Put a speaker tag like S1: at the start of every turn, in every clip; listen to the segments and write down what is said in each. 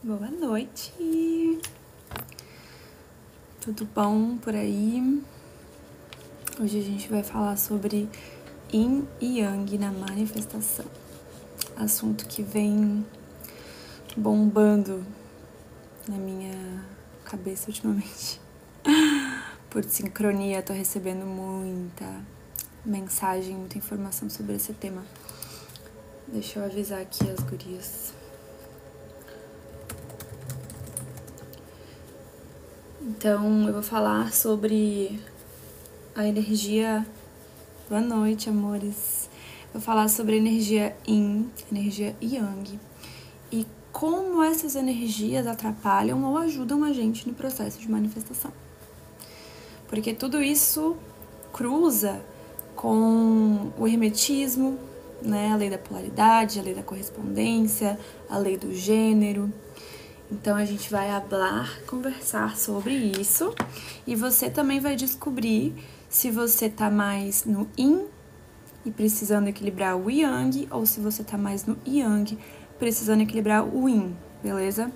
S1: Boa noite! Tudo bom por aí? Hoje a gente vai falar sobre Yin e Yang na manifestação. Assunto que vem bombando na minha cabeça ultimamente. Por sincronia, tô recebendo muita mensagem, muita informação sobre esse tema. Deixa eu avisar aqui as gurias. Então, eu vou falar sobre a energia... Boa noite, amores. Vou falar sobre a energia Yin, energia Yang, e como essas energias atrapalham ou ajudam a gente no processo de manifestação. Porque tudo isso cruza com o hermetismo, né? A lei da polaridade, a lei da correspondência, a lei do gênero. Então, a gente vai conversar sobre isso, e você também vai descobrir se você tá mais no Yin e precisando equilibrar o Yang, ou se você tá mais no Yang precisando equilibrar o Yin, beleza?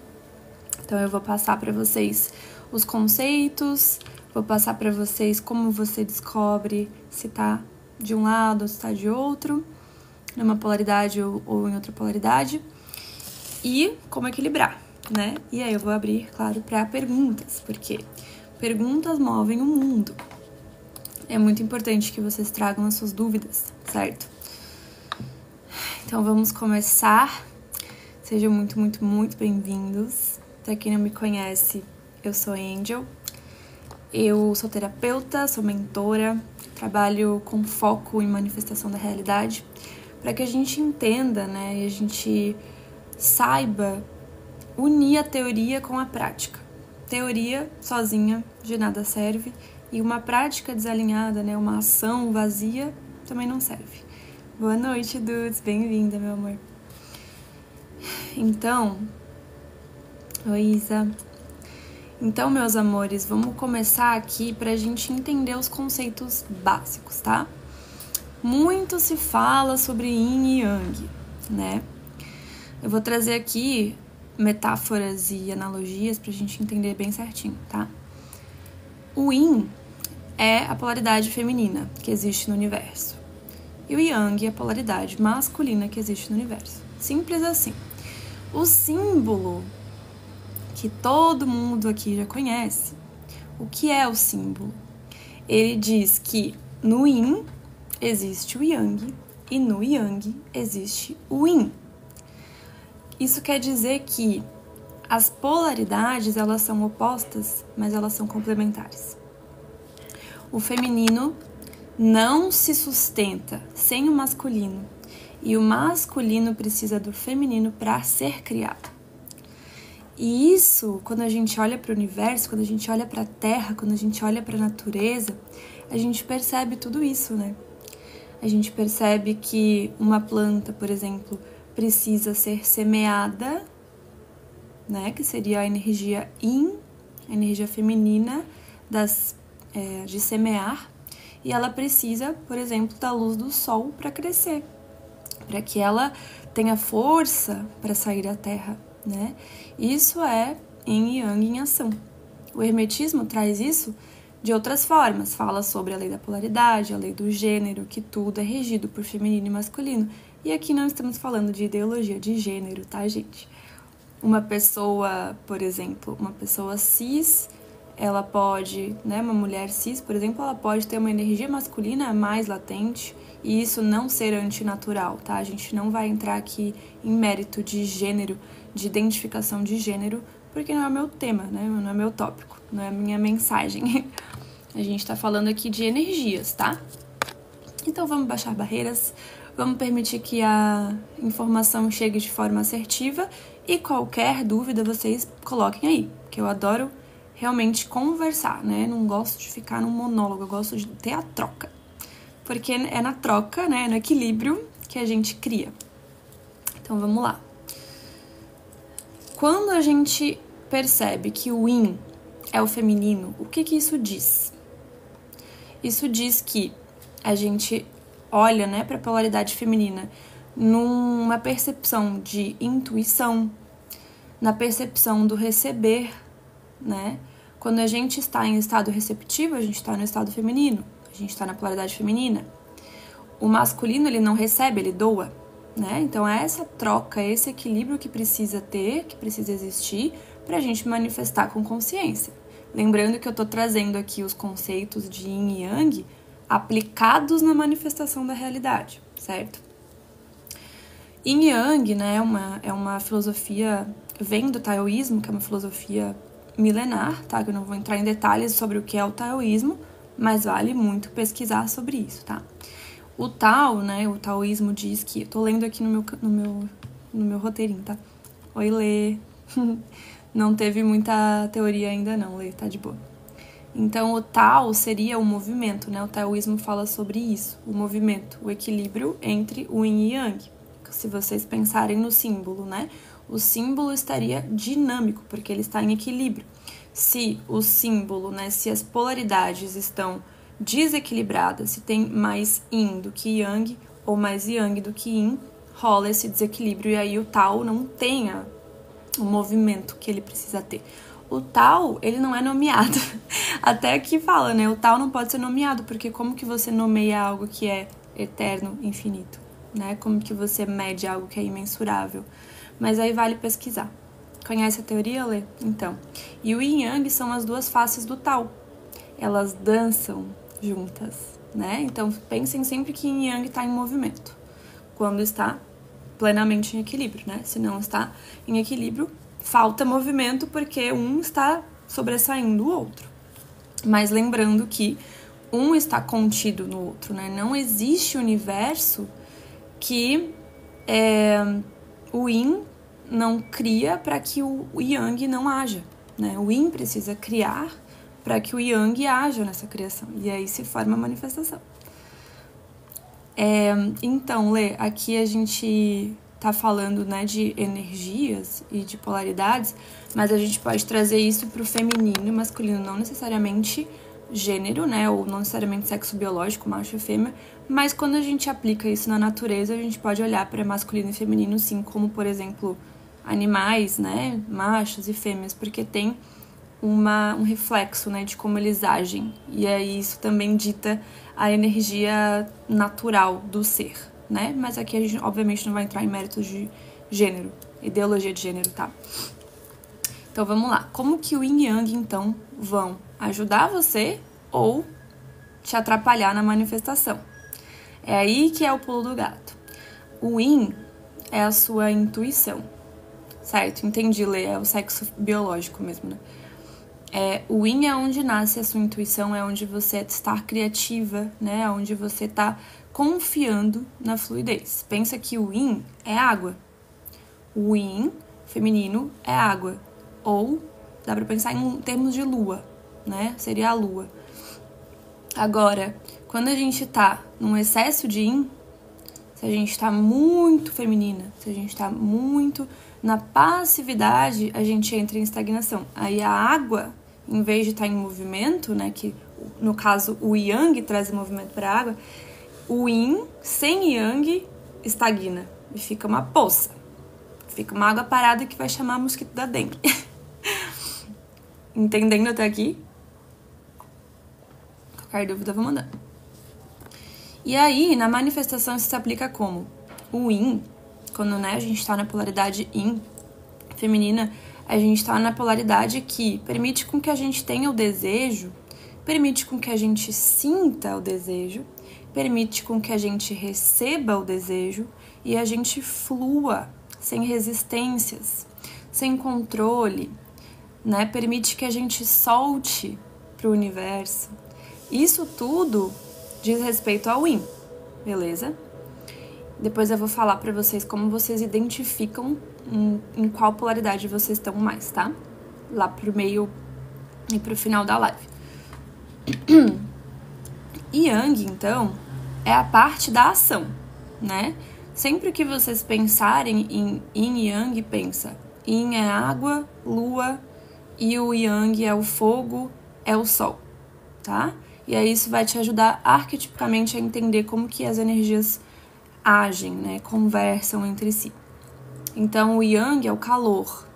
S1: Então, eu vou passar para vocês os conceitos, vou passar para vocês como você descobre se tá de um lado ou se tá de outro, numa polaridade ou em outra polaridade, e como equilibrar, né? E aí eu vou abrir, claro, para perguntas, porque perguntas movem o mundo. É muito importante que vocês tragam as suas dúvidas, certo? Então vamos começar. Sejam muito bem-vindos. Pra quem não me conhece, eu sou Angel. Eu sou terapeuta, sou mentora, trabalho com foco em manifestação da realidade, para que a gente entenda, né, e a gente saiba unir a teoria com a prática. Teoria sozinha de nada serve, e uma prática desalinhada, né, uma ação vazia também não serve. Boa noite, Dudes, bem-vinda, meu amor. Então, oi, Isa. Então, meus amores, vamos começar aqui pra gente entender os conceitos básicos, tá? Muito se fala sobre Yin e Yang, né? Eu vou trazer aqui metáforas e analogias pra gente entender bem certinho, tá? O Yin é a polaridade feminina que existe no universo. E o Yang é a polaridade masculina que existe no universo. Simples assim. O símbolo que todo mundo aqui já conhece. O que é o símbolo? Ele diz que no Yin existe o Yang e no Yang existe o Yin. Isso quer dizer que as polaridades, elas são opostas, mas elas são complementares. O feminino não se sustenta sem o masculino, e o masculino precisa do feminino para ser criado. E isso, quando a gente olha para o universo, quando a gente olha para a Terra, quando a gente olha para a natureza, a gente percebe tudo isso, né? A gente percebe que uma planta, por exemplo, precisa ser semeada, né? Que seria a energia Yin, a energia feminina de semear. E ela precisa, por exemplo, da luz do sol para crescer, para que ela tenha força para sair da terra, né? Isso é Yin e Yang em ação. O hermetismo traz isso de outras formas. Fala sobre a lei da polaridade, a lei do gênero, que tudo é regido por feminino e masculino. E aqui não estamos falando de ideologia de gênero, tá, gente? Uma pessoa, por exemplo, uma pessoa cis, ela pode, né, uma mulher cis, por exemplo, ela pode ter uma energia masculina mais latente e isso não ser antinatural, tá? A gente não vai entrar aqui em mérito de gênero, de identificação de gênero, porque não é o meu tema, né? Não é meu tópico, não é a minha mensagem. A gente tá falando aqui de energias, tá? Então vamos baixar barreiras, vamos permitir que a informação chegue de forma assertiva e qualquer dúvida vocês coloquem aí, que eu adoro realmente conversar, né? Não gosto de ficar num monólogo, eu gosto de ter a troca. Porque é na troca, né? No equilíbrio que a gente cria. Então vamos lá. Quando a gente percebe que o Yin é o feminino, o que isso diz? Isso diz que a gente olha, né, para a polaridade feminina numa percepção de intuição, na percepção do receber, né? Quando a gente está em estado receptivo, a gente está no estado feminino, a gente está na polaridade feminina. O masculino, ele não recebe, ele doa, né? Então é essa troca, esse equilíbrio que precisa ter, que precisa existir para a gente manifestar com consciência. Lembrando que eu tô trazendo aqui os conceitos de Yin e Yang aplicados na manifestação da realidade, certo? Yin e Yang, né, é uma filosofia, vem do taoísmo, que é uma filosofia milenar, tá? Eu não vou entrar em detalhes sobre o que é o taoísmo, mas vale muito pesquisar sobre isso, tá? O Tao, né, o taoísmo diz que... Tô lendo aqui no meu roteirinho, tá? Oi, Lê. Não teve muita teoria ainda não, Lê, tá de boa. Então, o Tao seria o movimento, né? O taoísmo fala sobre isso, o movimento, o equilíbrio entre o Yin e Yang. Se vocês pensarem no símbolo, né? O símbolo estaria dinâmico, porque ele está em equilíbrio. Se o símbolo, né? Se as polaridades estão desequilibradas, se tem mais Yin do que Yang, ou mais Yang do que Yin, rola esse desequilíbrio, e aí o Tao não tem o movimento que ele precisa ter. O Tao, ele não é nomeado. Até aqui fala, né? O Tao não pode ser nomeado, porque como que você nomeia algo que é eterno, infinito, né? Como que você mede algo que é imensurável? Mas aí vale pesquisar. Conhece a teoria, Lê? Então. E o Yin e Yang são as duas faces do Tao. Elas dançam juntas, né? Então, pensem sempre que Yin e Yang está em movimento. Quando está plenamente em equilíbrio, né? Se não está em equilíbrio, falta movimento porque um está sobressaindo o outro. Mas lembrando que um está contido no outro, né? Não existe universo que o Yin não cria para que o Yang não haja, né? O Yin precisa criar para que o Yang haja nessa criação. E aí se forma a manifestação. Então, Lê, aqui a gente tá falando, né, de energias e de polaridades, mas a gente pode trazer isso pro feminino e masculino, não necessariamente gênero, né, ou não necessariamente sexo biológico, macho e fêmea, mas quando a gente aplica isso na natureza, a gente pode olhar para masculino e feminino, sim, como, por exemplo, animais, né, machos e fêmeas, porque tem um reflexo, né, de como eles agem, e aí isso também dita a energia natural do ser, né, mas aqui a gente obviamente não vai entrar em méritos de gênero, ideologia de gênero, tá? Então vamos lá, como que o Yin e Yang então vão ajudar você ou te atrapalhar na manifestação? É aí que é o pulo do gato. O Yin é a sua intuição, certo? Entendi, Lê, é o sexo biológico mesmo, né? O Yin é onde nasce a sua intuição, é onde você está criativa, né? É onde você está confiando na fluidez. Pensa que o Yin é água. O Yin feminino é água. Ou dá pra pensar em termos de lua, né? Seria a lua. Agora, quando a gente tá num excesso de Yin, se a gente tá muito feminina, se a gente tá muito na passividade, a gente entra em estagnação. Aí a água, em vez de estar em movimento, né, que no caso o Yang traz movimento para a água, o Yin sem Yang estagna e fica uma poça. Fica uma água parada que vai chamar mosquito da dengue. Entendendo até aqui? Qualquer dúvida, vou mandar. E aí, na manifestação, isso se aplica como? O Yin, quando, né, a gente está na polaridade Yin feminina, a gente está na polaridade que permite com que a gente tenha o desejo, permite com que a gente sinta o desejo, permite com que a gente receba o desejo e a gente flua sem resistências, sem controle, né? Permite que a gente solte para o universo. Isso tudo diz respeito ao Yin, beleza? Depois eu vou falar para vocês como vocês identificam em qual polaridade vocês estão mais, tá? Lá pro meio e pro final da live. Yang, então, é a parte da ação, né? Sempre que vocês pensarem em Yin e Yang, pensa. Yin é água, lua, e o Yang é o fogo, é o sol, tá? E aí isso vai te ajudar arquetipicamente a entender como que as energias agem, né? Conversam entre si. Então, o Yang é o calor,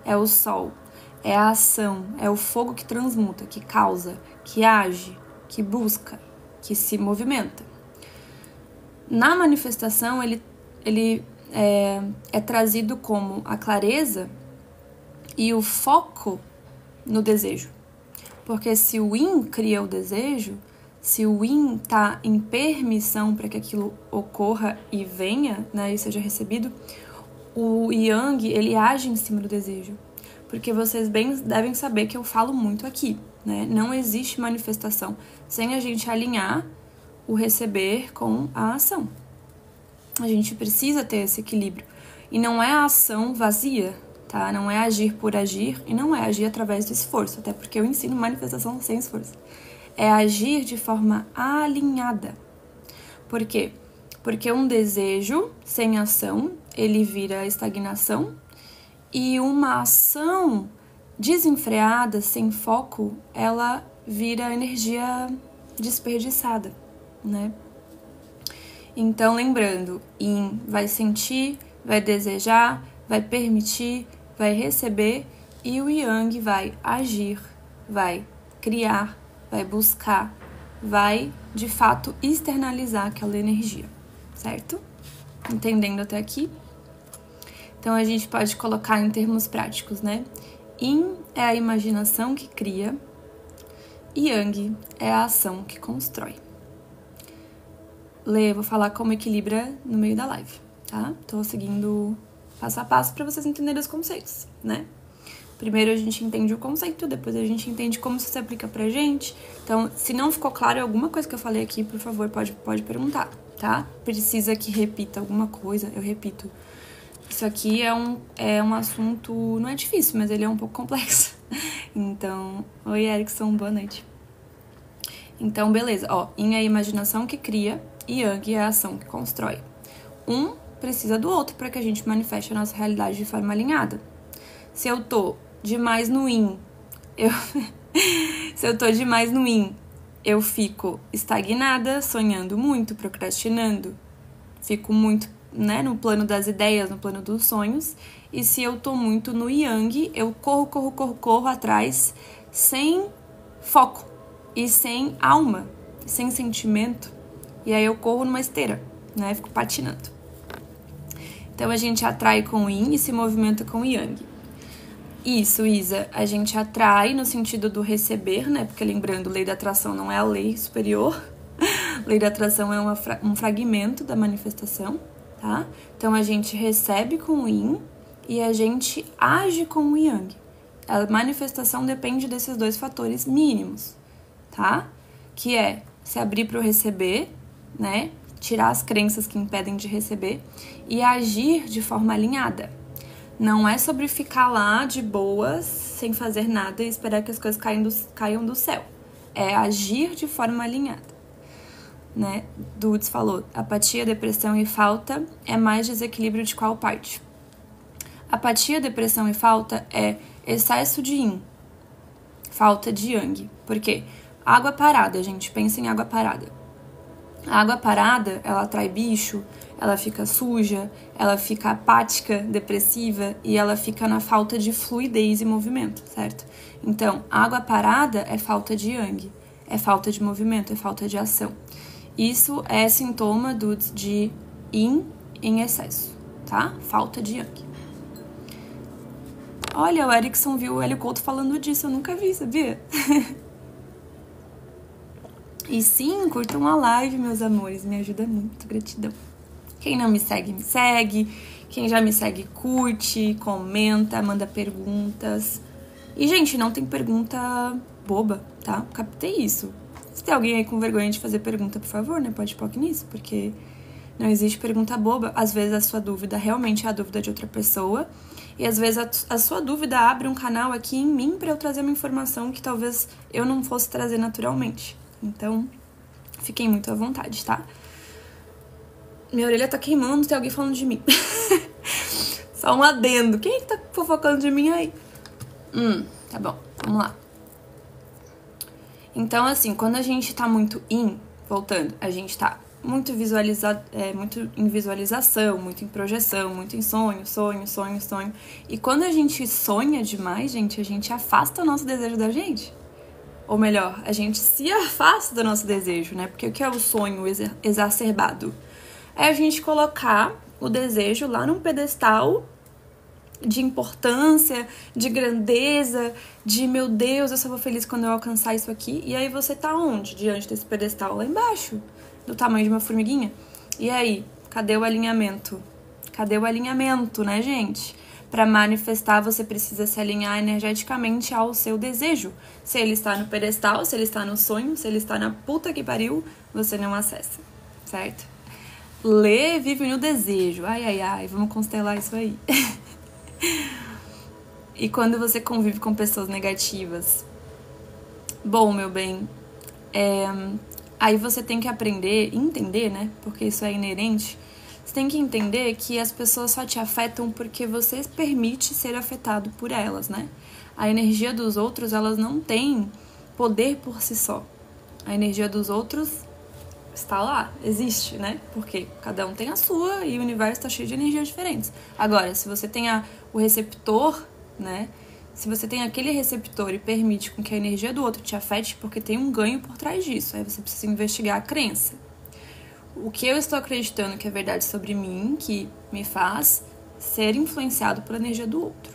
S1: é o sol, é a ação, é o fogo que transmuta, que causa, que age, que busca, que se movimenta. Na manifestação, ele é trazido como a clareza e o foco no desejo. Porque se o Yin cria o desejo, se o Yin está em permissão para que aquilo ocorra e venha, né, e seja recebido, o Yang, ele age em cima do desejo. Porque vocês bem devem saber que eu falo muito aqui, né? Não existe manifestação sem a gente alinhar o receber com a ação. A gente precisa ter esse equilíbrio. E não é a ação vazia, tá? Não é agir por agir e não é agir através do esforço, até porque eu ensino manifestação sem esforço. É agir de forma alinhada. Por quê? Porque um desejo sem ação, ele vira estagnação, e uma ação desenfreada, sem foco, ela vira energia desperdiçada, né? Então, lembrando, Yin vai sentir, vai desejar, vai permitir, vai receber, e o Yang vai agir, vai criar, vai buscar, vai, de fato, externalizar aquela energia, certo? Entendendo até aqui? Então, a gente pode colocar em termos práticos, né? Yin é a imaginação que cria, e Yang é a ação que constrói. Lê, vou falar como equilibra no meio da live, tá? Tô seguindo passo a passo para vocês entenderem os conceitos, né? Primeiro a gente entende o conceito, depois a gente entende como isso se aplica pra gente. Então, se não ficou claro alguma coisa que eu falei aqui, por favor, pode perguntar, tá? Precisa que repita alguma coisa, eu repito. Isso aqui é um assunto, não é difícil, mas ele é um pouco complexo. Então, oi Erickson, boa noite. Então, beleza, ó, Yin é a imaginação que cria, e Yang é a ação que constrói. Um precisa do outro para que a gente manifeste a nossa realidade de forma alinhada. Se eu tô demais no Yin, se eu tô demais no Yin, eu fico estagnada, sonhando muito, procrastinando, fico muito, né, no plano das ideias, no plano dos sonhos. E se eu tô muito no Yang, eu corro atrás sem foco e sem alma, sem sentimento. E aí eu corro numa esteira, né? Fico patinando. Então a gente atrai com o Yin e se movimenta com o Yang. Isso, Isa, a gente atrai no sentido do receber, né? Porque lembrando, lei da atração não é a lei superior. Lei da atração é um fragmento da manifestação, tá? Então a gente recebe com o Yin e a gente age com o Yang. A manifestação depende desses dois fatores mínimos, tá? Que é se abrir para o receber, né? Tirar as crenças que impedem de receber e agir de forma alinhada. Não é sobre ficar lá de boas, sem fazer nada e esperar que as coisas caiam do céu. É agir de forma alinhada, né? Dudes falou, apatia, depressão e falta é mais desequilíbrio de qual parte? Apatia, depressão e falta é excesso de Yin, falta de Yang. Por quê? Água parada, gente, pensa em água parada. A água parada, ela atrai bicho, ela fica suja, ela fica apática, depressiva e ela fica na falta de fluidez e movimento, certo? Então, água parada é falta de Yang, é falta de movimento, é falta de ação. Isso é sintoma de Yin em excesso, tá? Falta de Yang. Olha, o Erickson viu o Hélio Couto falando disso, eu nunca vi, sabia? E sim, curtam a live, meus amores, me ajuda muito, gratidão. Quem não me segue, me segue. Quem já me segue, curte, comenta, manda perguntas. E, gente, não tem pergunta boba, tá? Captei isso. Se tem alguém aí com vergonha de fazer pergunta, por favor, né? Pode focar nisso, porque não existe pergunta boba. Às vezes a sua dúvida realmente é a dúvida de outra pessoa. E às vezes a sua dúvida abre um canal aqui em mim pra eu trazer uma informação que talvez eu não fosse trazer naturalmente. Então, fiquem muito à vontade, tá? Minha orelha tá queimando, tem alguém falando de mim. Só um adendo. Quem é que tá fofocando de mim aí? Tá bom, vamos lá. Então, assim, quando a gente tá muito in, voltando, a gente tá muito em visualização, muito em projeção, muito em sonho. E quando a gente sonha demais, gente, a gente afasta o nosso desejo da gente. Ou melhor, a gente se afasta do nosso desejo, né? Porque o que é o sonho exacerbado? É a gente colocar o desejo lá num pedestal de importância, de grandeza, de meu Deus, eu só vou feliz quando eu alcançar isso aqui. E aí você tá onde? Diante desse pedestal lá embaixo, do tamanho de uma formiguinha. E aí, cadê o alinhamento? Cadê o alinhamento, né, gente? Para manifestar, você precisa se alinhar energeticamente ao seu desejo. Se ele está no pedestal, se ele está no sonho, se ele está na puta que pariu, você não acessa, certo? Lê, vive no desejo. Ai, vamos constelar isso aí. E quando você convive com pessoas negativas, bom, meu bem, aí você tem que aprender, entender, né? Porque isso é inerente. Você tem que entender que as pessoas só te afetam porque você permite ser afetado por elas, né? A energia dos outros, elas não têm poder por si só. A energia dos outros está lá, existe, né? Porque cada um tem a sua e o universo está cheio de energias diferentes. Agora, se você tem o receptor, né? Se você tem aquele receptor e permite com que a energia do outro te afete, porque tem um ganho por trás disso. Aí você precisa investigar a crença. O que eu estou acreditando que é verdade sobre mim, que me faz ser influenciado pela energia do outro.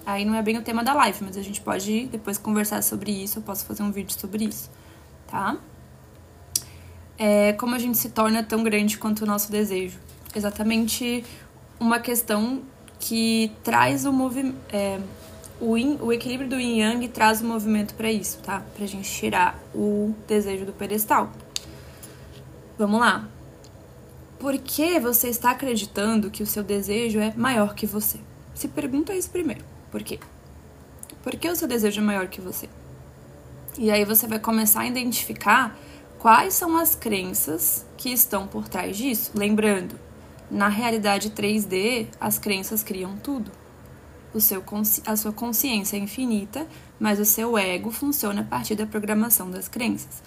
S1: Aí não é bem o tema da live, mas a gente pode depois conversar sobre isso, eu posso fazer um vídeo sobre isso, tá? Como a gente se torna tão grande quanto o nosso desejo. Exatamente uma questão que traz o equilíbrio do yin yang traz o movimento para isso, tá? Pra gente tirar o desejo do pedestal. Vamos lá. Por que você está acreditando que o seu desejo é maior que você? Se pergunta isso primeiro. Por quê? Por que o seu desejo é maior que você? E aí você vai começar a identificar quais são as crenças que estão por trás disso. Lembrando, na realidade 3D, as crenças criam tudo. A sua consciência é infinita, mas o seu ego funciona a partir da programação das crenças.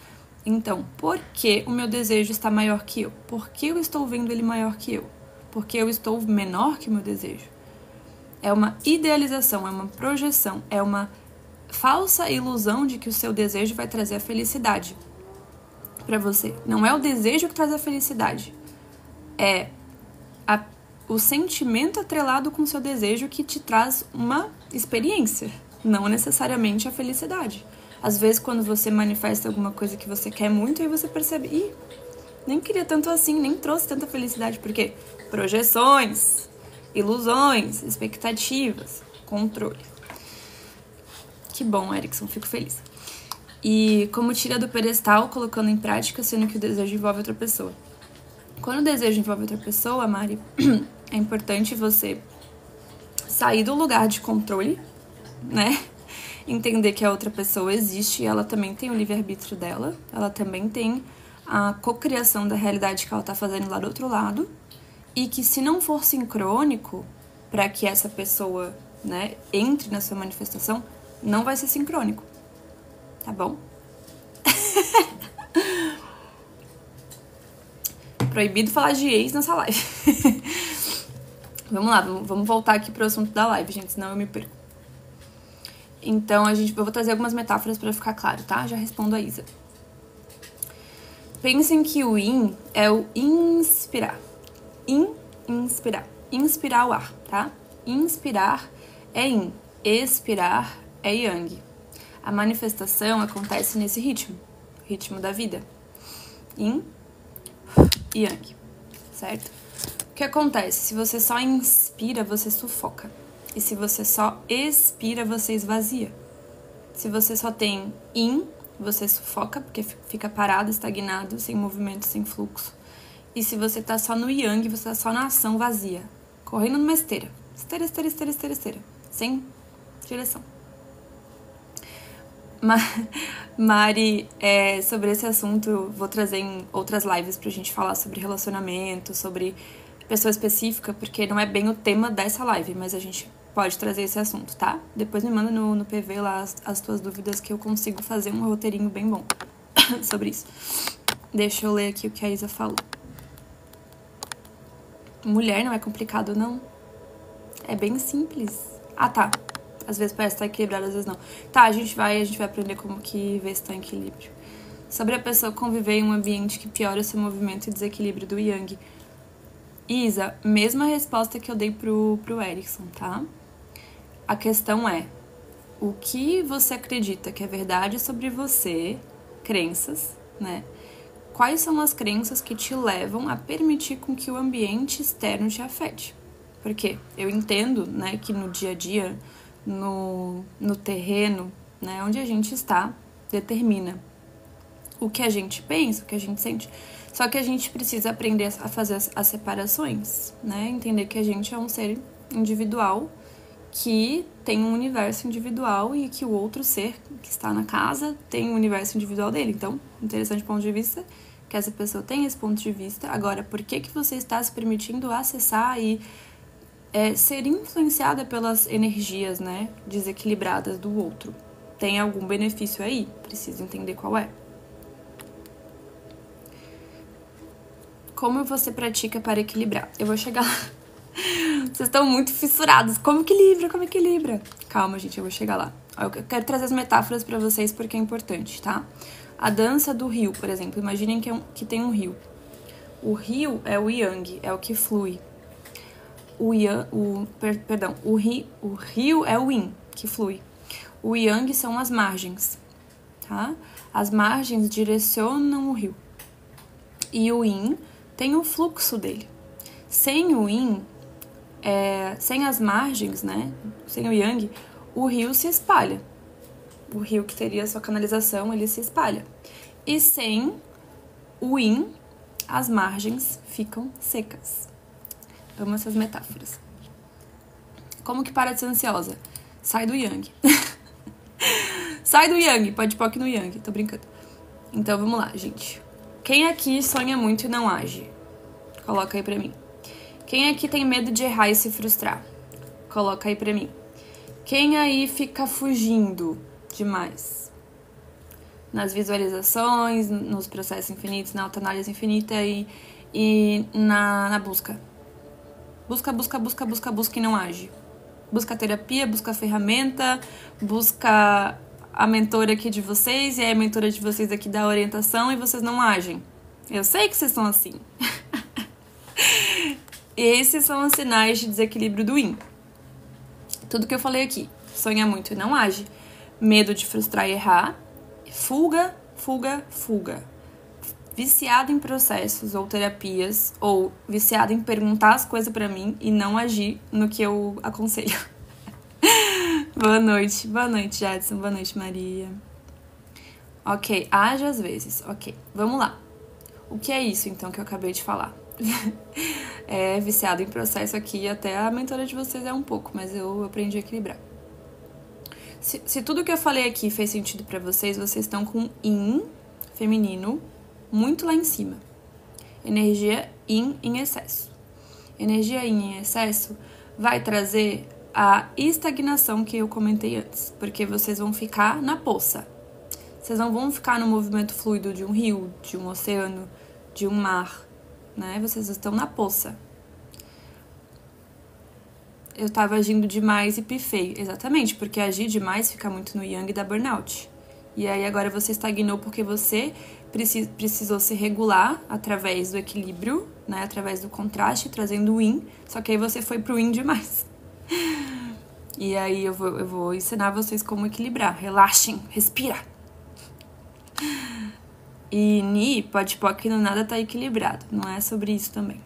S1: Então, por que o meu desejo está maior que eu? Por que eu estou vendo ele maior que eu? Por que eu estou menor que o meu desejo? É uma idealização, é uma projeção, é uma falsa ilusão de que o seu desejo vai trazer a felicidade para você. Não é o desejo que traz a felicidade. É o sentimento atrelado com o seu desejo que te traz uma experiência, não necessariamente a felicidade. Às vezes, quando você manifesta alguma coisa que você quer muito, aí você percebe, nem queria tanto assim, nem trouxe tanta felicidade. Por quê? Projeções, ilusões, expectativas, controle. Que bom, Erickson, fico feliz. E como tira do pedestal, colocando em prática, sendo que o desejo envolve outra pessoa. Quando o desejo envolve outra pessoa, Mari, é importante você sair do lugar de controle, né? Entender que a outra pessoa existe e ela também tem o livre-arbítrio dela, ela também tem a cocriação da realidade que ela tá fazendo lá do outro lado, e que se não for sincrônico para que essa pessoa, né, entre na sua manifestação, não vai ser sincrônico, tá bom? Proibido falar de ex nessa live. Vamos lá, vamos voltar aqui pro assunto da live, gente, senão eu me perco. Então, eu vou trazer algumas metáforas para ficar claro, tá? Já respondo a Isa. Pensem que o yin é o inspirar. Inspirar. Inspirar o ar, tá? Inspirar é yin. Expirar é yang. A manifestação acontece nesse ritmo da vida. Yin e yang, certo? O que acontece? Se você só inspira, você sufoca. E se você só expira, você esvazia. Se você só tem yin, você sufoca, porque fica parado, estagnado, sem movimento, sem fluxo. E se você tá só no yang, você tá só na ação vazia, correndo numa esteira. Esteira. Sem direção. Mari, sobre esse assunto, vou trazer em outras lives pra gente falar sobre relacionamento, sobre pessoa específica, porque não é bem o tema dessa live, mas a gente pode trazer esse assunto, tá? Depois me manda no PV lá as tuas dúvidas que eu consigo fazer um roteirinho bem bom sobre isso. Deixa eu ler aqui o que a Isa falou. Mulher não é complicado, não. É bem simples. Ah, tá. Às vezes parece estar equilibrado, às vezes não. Tá, a gente vai aprender como que ver se tá em equilíbrio. Sobre a pessoa conviver em um ambiente que piora o seu movimento e desequilíbrio do Yang. Isa, mesma resposta que eu dei pro Erickson, tá? A questão é, o que você acredita que é verdade sobre você, crenças, né? Quais são as crenças que te levam a permitir com que o ambiente externo te afete? Porque eu entendo, né, que no dia a dia, no terreno, né, onde a gente está, determina o que a gente pensa, o que a gente sente. Só que a gente precisa aprender a fazer as separações, né? Entender que a gente é um ser individual que tem um universo individual e que o outro ser que está na casa tem um universo individual dele. Então, interessante ponto de vista, que essa pessoa tem esse ponto de vista. Agora, por que você está se permitindo acessar e ser influenciada pelas energias, né, desequilibradas do outro? Tem algum benefício aí? Precisa entender qual é. Como você pratica para equilibrar? Eu vou chegar lá. Vocês estão muito fissurados. Como equilibra? Como equilibra? Calma, gente, eu vou chegar lá. Eu quero trazer as metáforas pra vocês porque é importante, tá? A dança do rio, por exemplo. Imaginem que tem um rio. O rio é o yang, é o que flui. O rio é o yin, que flui. O yang são as margens, tá? As margens direcionam o rio. E o yin tem o fluxo dele. Sem o yin, sem as margens, né? Sem o yang, o rio se espalha. O rio que teria a sua canalização, ele se espalha. E sem o yin, as margens ficam secas. Amo essas metáforas. Como que para de ser ansiosa? Sai do yang. Sai do yang, pode pôr aqui no yang, tô brincando. Então vamos lá, gente. Quem aqui sonha muito e não age? Coloca aí pra mim. Quem aqui tem medo de errar e se frustrar? Coloca aí pra mim. Quem aí fica fugindo demais? Nas visualizações, nos processos infinitos, na autoanálise infinita e na busca. Busca e não age. Busca terapia, busca ferramenta, busca a mentora aqui de vocês e aí a mentora de vocês aqui dá orientação e vocês não agem. Eu sei que vocês são assim. Esses são os sinais de desequilíbrio do yin. Tudo que eu falei aqui. Sonha muito e não age. Medo de frustrar e errar. Fuga. Viciado em processos ou terapias. Ou viciado em perguntar as coisas pra mim e não agir no que eu aconselho. Boa noite, Jadson. Boa noite, Maria. Ok, age às vezes. Ok, vamos lá. O que é isso, então, que eu acabei de falar? Viciado em processo aqui, até a mentora de vocês é um pouco, mas eu aprendi a equilibrar. Se tudo que eu falei aqui fez sentido pra vocês, vocês estão com yin feminino muito lá em cima. Energia yin em excesso. Energia yin em excesso vai trazer a estagnação que eu comentei antes, porque vocês vão ficar na poça. Vocês não vão ficar no movimento fluido de um rio, de um oceano, de um mar, né? Vocês estão na poça. Eu tava agindo demais e pifei. Exatamente, porque agir demais fica muito no yang da burnout. E aí agora você estagnou porque você precisou se regular através do equilíbrio, né? Através do contraste, trazendo o yin. Só que aí você foi pro yin demais. E aí eu vou ensinar vocês como equilibrar. Relaxem, respira. E Ni, pode pôr que no nada tá equilibrado. Não é sobre isso também.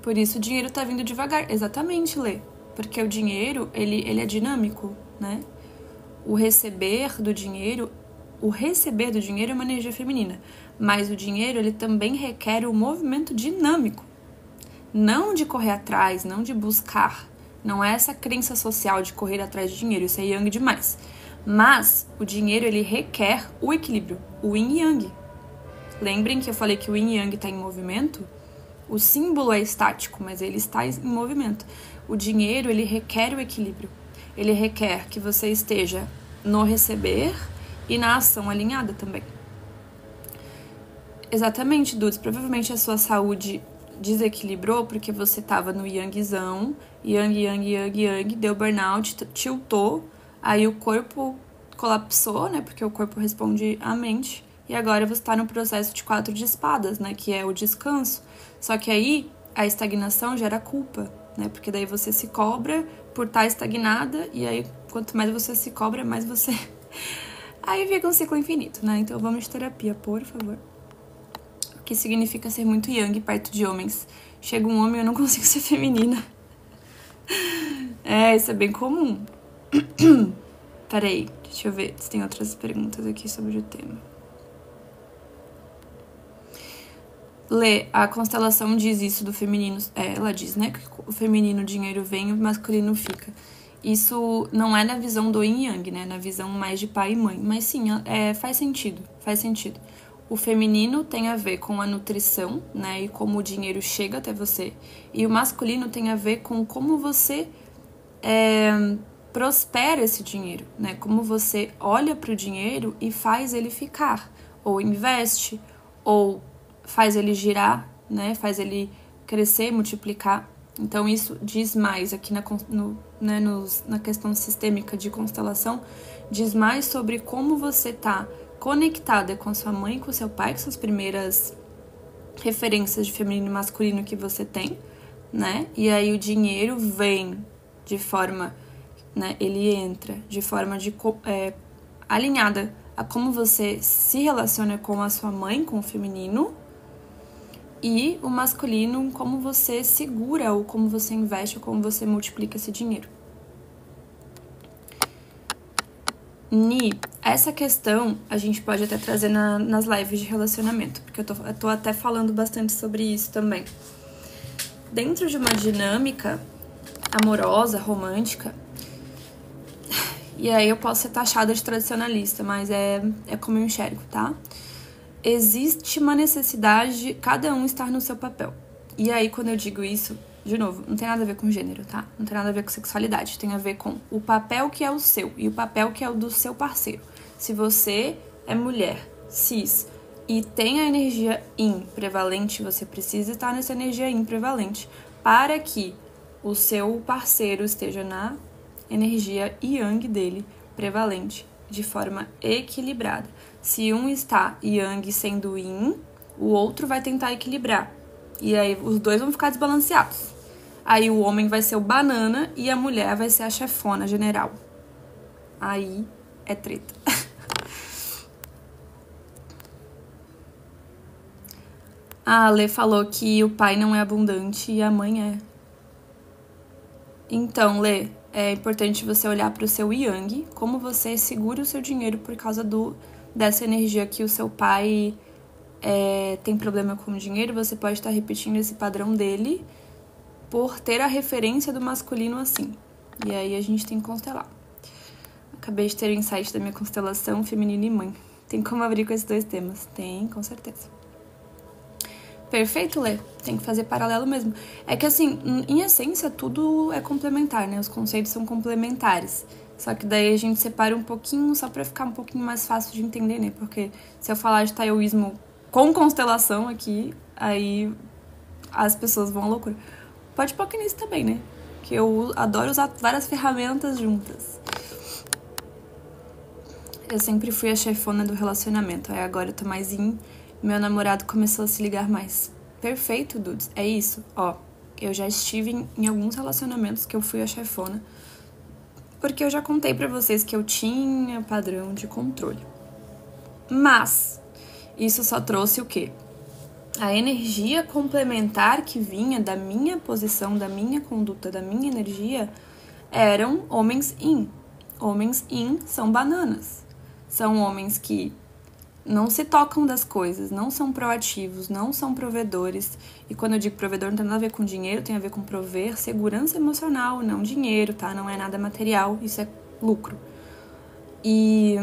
S1: Por isso o dinheiro tá vindo devagar. Exatamente, Lê. Porque o dinheiro, ele é dinâmico, né? O receber do dinheiro é uma energia feminina. Mas o dinheiro, ele também requer um movimento dinâmico. Não de correr atrás, não de buscar. Não é essa crença social de correr atrás de dinheiro. Isso é yang demais. Mas o dinheiro, ele requer o equilíbrio, o yin e yang. Lembrem que eu falei que o yin e yang está em movimento? O símbolo é estático, mas ele está em movimento. O dinheiro, ele requer o equilíbrio. Ele requer que você esteja no receber e na ação alinhada também. Exatamente, Dudes. Provavelmente a sua saúde desequilibrou porque você tava no yangzão, yang, deu burnout, tiltou, aí o corpo colapsou, né? Porque o corpo responde à mente. E agora você tá no processo de 4 de espadas, né? Que é o descanso. Só que aí a estagnação gera culpa, né? Porque daí você se cobra por estar estagnada e aí quanto mais você se cobra, mais você... Aí fica um ciclo infinito, né? Então vamos de terapia, por favor. O que significa ser muito yang perto de homens. Chega um homem e eu não consigo ser feminina. Isso é bem comum. Peraí, deixa eu ver se tem outras perguntas aqui sobre o tema. Lê, a constelação diz isso do feminino. Ela diz, né? Que o feminino dinheiro vem e o masculino fica. Isso não é na visão do yin yang, né? Na visão mais de pai e mãe. Mas sim, faz sentido. O feminino tem a ver com a nutrição, né? E como o dinheiro chega até você. E o masculino tem a ver com como você prospera esse dinheiro, né? Como você olha para o dinheiro e faz ele ficar. Ou investe, ou faz ele girar, né? Faz ele crescer, multiplicar. Então, isso diz mais aqui na questão sistêmica de constelação, diz mais sobre como você está conectada com a sua mãe e com o seu pai, que são as primeiras referências de feminino e masculino que você tem, né? E aí o dinheiro vem de forma, né? Ele entra de forma alinhada a como você se relaciona com a sua mãe, com o feminino, e o masculino, como você segura, ou como você investe, ou como você multiplica esse dinheiro. Essa questão a gente pode até trazer nas lives de relacionamento, porque eu tô até falando bastante sobre isso também. Dentro de uma dinâmica amorosa, romântica, e aí eu posso ser taxada de tradicionalista, mas é como eu enxergo, tá? Existe uma necessidade de cada um estar no seu papel. E aí, quando eu digo isso, de novo, não tem nada a ver com gênero, tá? Não tem nada a ver com sexualidade. Tem a ver com o papel que é o seu e o papel que é o do seu parceiro. Se você é mulher, cis, e tem a energia yin prevalente, você precisa estar nessa energia yin prevalente para que o seu parceiro esteja na energia yang dele prevalente, de forma equilibrada. Se um está yang sendo yin, o outro vai tentar equilibrar. E aí os dois vão ficar desbalanceados. Aí o homem vai ser o banana e a mulher vai ser a chefona general. Aí é treta. A Lê falou que o pai não é abundante e a mãe é. Então, Lê, é importante você olhar para o seu yang, como você segura o seu dinheiro por causa dessa energia que o seu pai tem problema com o dinheiro. Você pode estar repetindo esse padrão dele por ter a referência do masculino assim. E aí a gente tem que constelar. Acabei de ter o insight da minha constelação feminino e mãe. Tem como abrir com esses dois temas? Tem, com certeza. Perfeito, Lê. Tem que fazer paralelo mesmo. É que assim, em essência, tudo é complementar, né? Os conceitos são complementares. Só que daí a gente separa um pouquinho só pra ficar um pouquinho mais fácil de entender, né? Porque se eu falar de taoísmo com constelação aqui, aí as pessoas vão à loucura. Pode pôr aqui nisso também, né? Que eu adoro usar várias ferramentas juntas. Eu sempre fui a chefona do relacionamento. Aí agora eu tô mais meu namorado começou a se ligar mais. Perfeito, dudes. É isso. Ó, eu já estive em alguns relacionamentos que eu fui a chefona. Porque eu já contei pra vocês que eu tinha padrão de controle. Mas isso só trouxe o quê? A energia complementar que vinha da minha posição, da minha conduta, da minha energia, eram homens yin. Homens yin são bananas. São homens que não se tocam das coisas, não são proativos, não são provedores. E quando eu digo provedor, não tem nada a ver com dinheiro, tem a ver com prover segurança emocional, não dinheiro, tá? Não é nada material, isso é lucro. E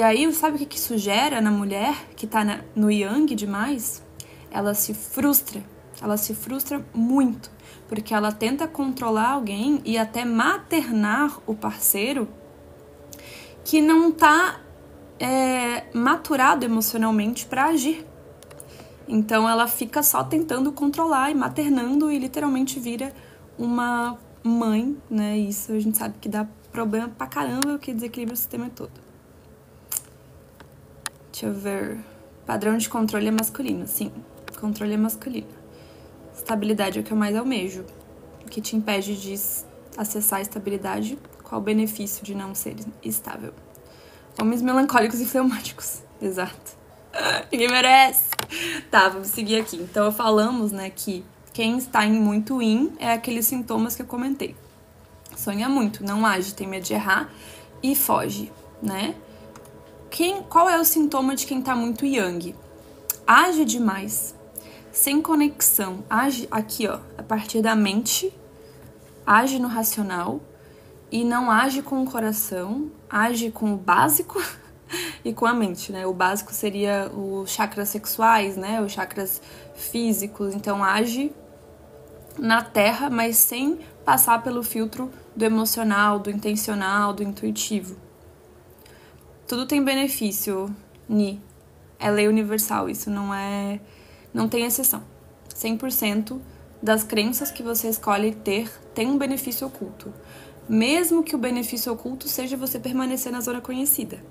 S1: aí, sabe o que isso gera na mulher que tá no yang demais? Ela se frustra muito, porque ela tenta controlar alguém e até maternar o parceiro que não tá maturado emocionalmente para agir, Então ela fica só tentando controlar e maternando e literalmente vira uma mãe, né? Isso a gente sabe que dá problema pra caramba, que desequilibra o sistema todo. Deixa eu ver. Padrão de controle é masculino, sim. Controle é masculino. Estabilidade é o que eu mais almejo. O que te impede de acessar a estabilidade? Qual o benefício de não ser estável? Homens melancólicos e fleumáticos. Exato. Ninguém merece. Tá, vamos seguir aqui. Então, falamos, né, que quem está em muito yin é aqueles sintomas que eu comentei. Sonha muito, não age, tem medo de errar e foge, né? Qual é o sintoma de quem tá muito yang? Age demais, sem conexão. Age aqui, ó, a partir da mente, age no racional e não age com o coração, age com o básico e com a mente, né? O básico seria os chakras sexuais, né? Os chakras físicos. Então, age na terra, mas sem passar pelo filtro do emocional, do intencional, do intuitivo. Tudo tem benefício, Ni. É lei universal, isso não tem exceção. 100% das crenças que você escolhe ter tem um benefício oculto. Mesmo que o benefício oculto seja você permanecer na zona conhecida.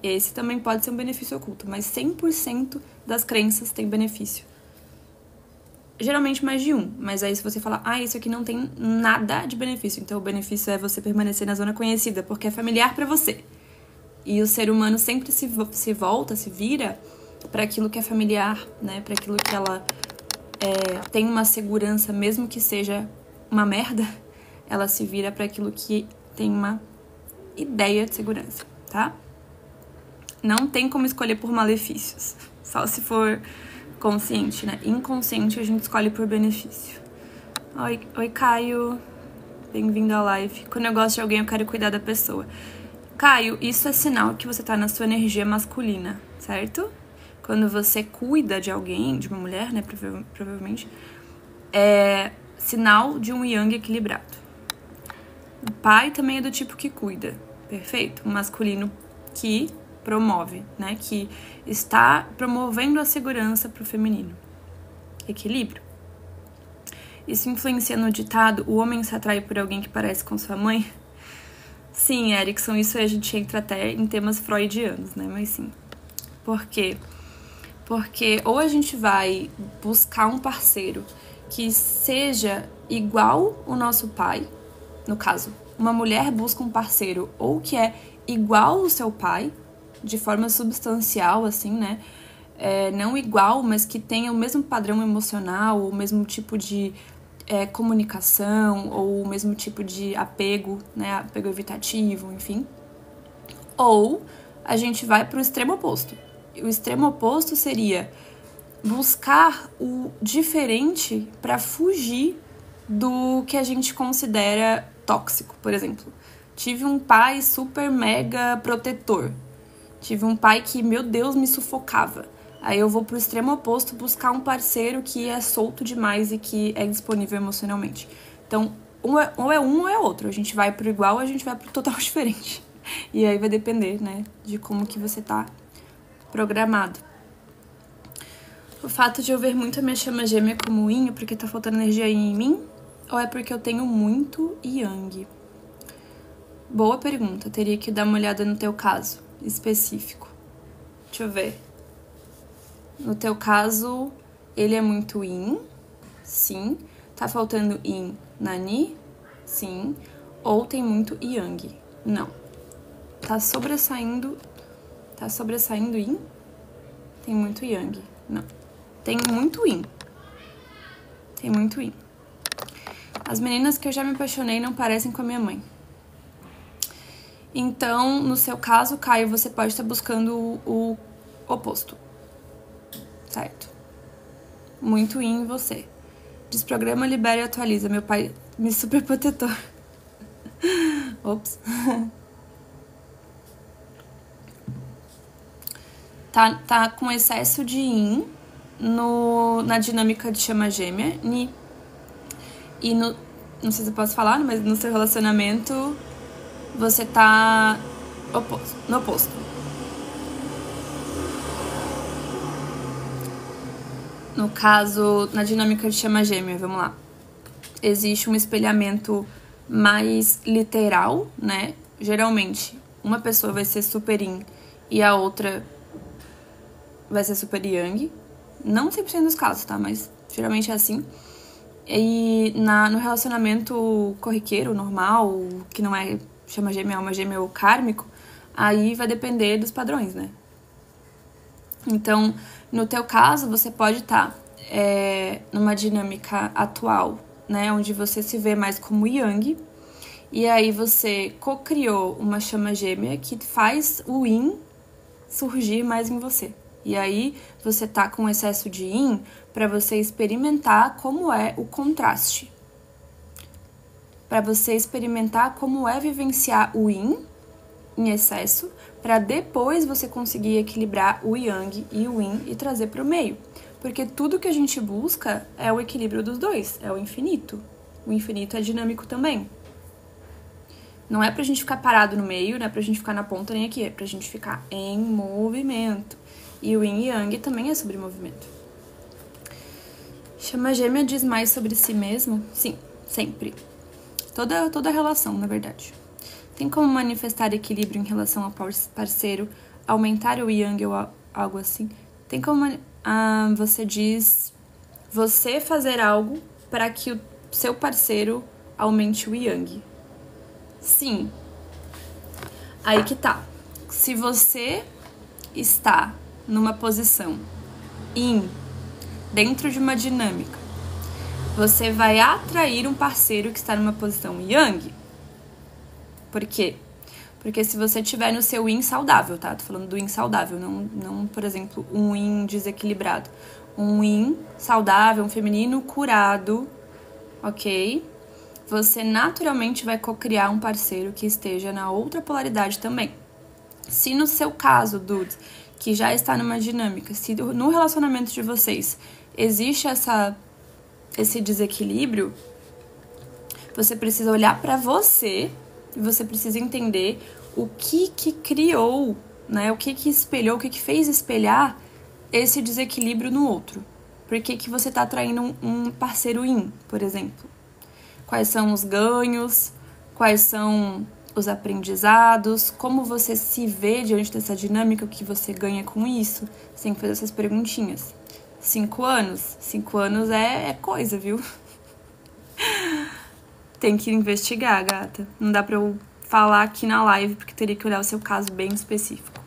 S1: Esse também pode ser um benefício oculto, mas 100% das crenças tem benefício. Geralmente mais de um, mas aí se você falar, isso aqui não tem nada de benefício, então o benefício é você permanecer na zona conhecida, porque é familiar pra você. E o ser humano sempre se vira para aquilo que é familiar, né? Para aquilo que ela tem uma segurança, mesmo que seja uma merda, ela se vira para aquilo que tem uma ideia de segurança, tá? Não tem como escolher por malefícios, só se for consciente, né? Inconsciente a gente escolhe por benefício. Oi, Caio. Bem-vindo à live. Quando eu gosto de alguém, eu quero cuidar da pessoa. Caio, isso é sinal que você tá na sua energia masculina, certo? Quando você cuida de alguém, de uma mulher, né, provavelmente, é sinal de um yang equilibrado. O pai também é do tipo que cuida, perfeito? O masculino que promove, né, que está promovendo a segurança pro feminino. Equilíbrio. Isso influencia no ditado, o homem se atrai por alguém que parece com sua mãe? Sim, Erickson, isso a gente entra até em temas freudianos, né? Mas sim. Por quê? Porque ou a gente vai buscar um parceiro que seja igual o nosso pai, no caso, uma mulher busca um parceiro ou que é igual o seu pai, de forma substancial, assim, né? Não igual, mas que tenha o mesmo padrão emocional, o mesmo tipo de comunicação ou o mesmo tipo de apego, né, apego evitativo, enfim. Ou a gente vai para o extremo oposto. O extremo oposto seria buscar o diferente para fugir do que a gente considera tóxico, por exemplo. Tive um pai super mega protetor. Tive um pai que, meu Deus, me sufocava. Aí eu vou pro extremo oposto buscar um parceiro que é solto demais e que é disponível emocionalmente. Então, ou é um ou é outro. A gente vai pro igual ou a gente vai pro total diferente. E aí vai depender, né, de como que você tá programado. O fato de eu ver muito a minha chama gêmea como yin é porque tá faltando energia em mim? Ou é porque eu tenho muito yang? Boa pergunta. Teria que dar uma olhada no teu caso específico. Deixa eu ver. No teu caso, ele é muito yin, sim. Tá faltando yin na Ni, sim. Ou tem muito yang, não. Tá sobressaindo yin? Tem muito yang, não. Tem muito yin. Tem muito yin. As meninas que eu já me apaixonei não parecem com a minha mãe. Então, no seu caso, Caio, você pode estar buscando o oposto. Certo? Muito yin em você. Desprograma, libera e atualiza. Meu pai me super protetor. Ops. Tá com excesso de yin na dinâmica de chama gêmea. E não sei se eu posso falar, mas no seu relacionamento você tá no oposto. No caso, na dinâmica de chama gêmea, vamos lá. Existe um espelhamento mais literal, né? Geralmente, uma pessoa vai ser super yin e a outra vai ser super yang. Não 100% dos casos, tá? Mas geralmente é assim. E no relacionamento corriqueiro, normal, que não é chama gêmea, alma gêmea ou kármico, aí vai depender dos padrões, né? Então, no teu caso, você pode estar numa dinâmica atual, né? Onde você se vê mais como yang. E aí você co-criou uma chama gêmea que faz o yin surgir mais em você. E aí você tá com excesso de yin para você experimentar como é o contraste. Para você experimentar como é vivenciar o yin em excesso, para depois você conseguir equilibrar o yang e o yin e trazer para o meio. Porque tudo que a gente busca é o equilíbrio dos dois, é o infinito. O infinito é dinâmico também. Não é pra gente ficar parado no meio, não é pra gente ficar na ponta nem aqui, é pra gente ficar em movimento. E o yin e yang também é sobre movimento. Chama gêmea diz mais sobre si mesmo? Sim, sempre. Toda relação, na verdade. Tem como manifestar equilíbrio em relação ao parceiro, aumentar o yang ou algo assim? Tem como... você diz... Você fazer algo para que o seu parceiro aumente o yang. Sim. Aí que tá. Se você está numa posição yin, dentro de uma dinâmica, você vai atrair um parceiro que está numa posição yang. Por quê? Porque se você estiver no seu yin saudável, tá? Tô falando do yin saudável, não, por exemplo, um yin desequilibrado. Um yin saudável, um feminino curado, ok? Você naturalmente vai co-criar um parceiro que esteja na outra polaridade também. Se no seu caso, dudes, que já está numa dinâmica, se no relacionamento de vocês existe esse desequilíbrio, você precisa olhar para você e você precisa entender o que criou, né? O que espelhou, o que fez espelhar esse desequilíbrio no outro. Por que você está atraindo um parceiro yin, por exemplo? Quais são os ganhos, quais são os aprendizados, como você se vê diante dessa dinâmica, o que você ganha com isso. Você tem que fazer essas perguntinhas. 5 anos? 5 anos é coisa, viu? Tem que investigar, gata. Não dá pra eu falar aqui na live, porque teria que olhar o seu caso bem específico.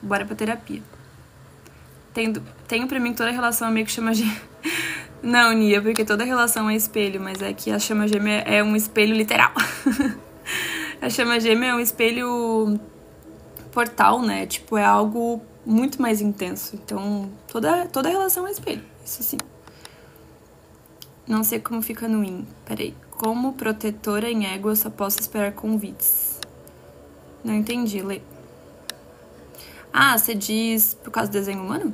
S1: Bora pra terapia. Tenho pra mim toda relação é meio que chama gêmea. Não, Nia, porque toda relação é espelho, mas é que a chama gêmea é um espelho literal. A chama gêmea é um espelho portal, né? Tipo, é algo muito mais intenso. Então, toda relação é espelho, isso sim. Não sei como fica no yin. Peraí. Como protetora em ego, eu só posso esperar convites. Não entendi, Lê. Ah, você diz por causa do desenho humano?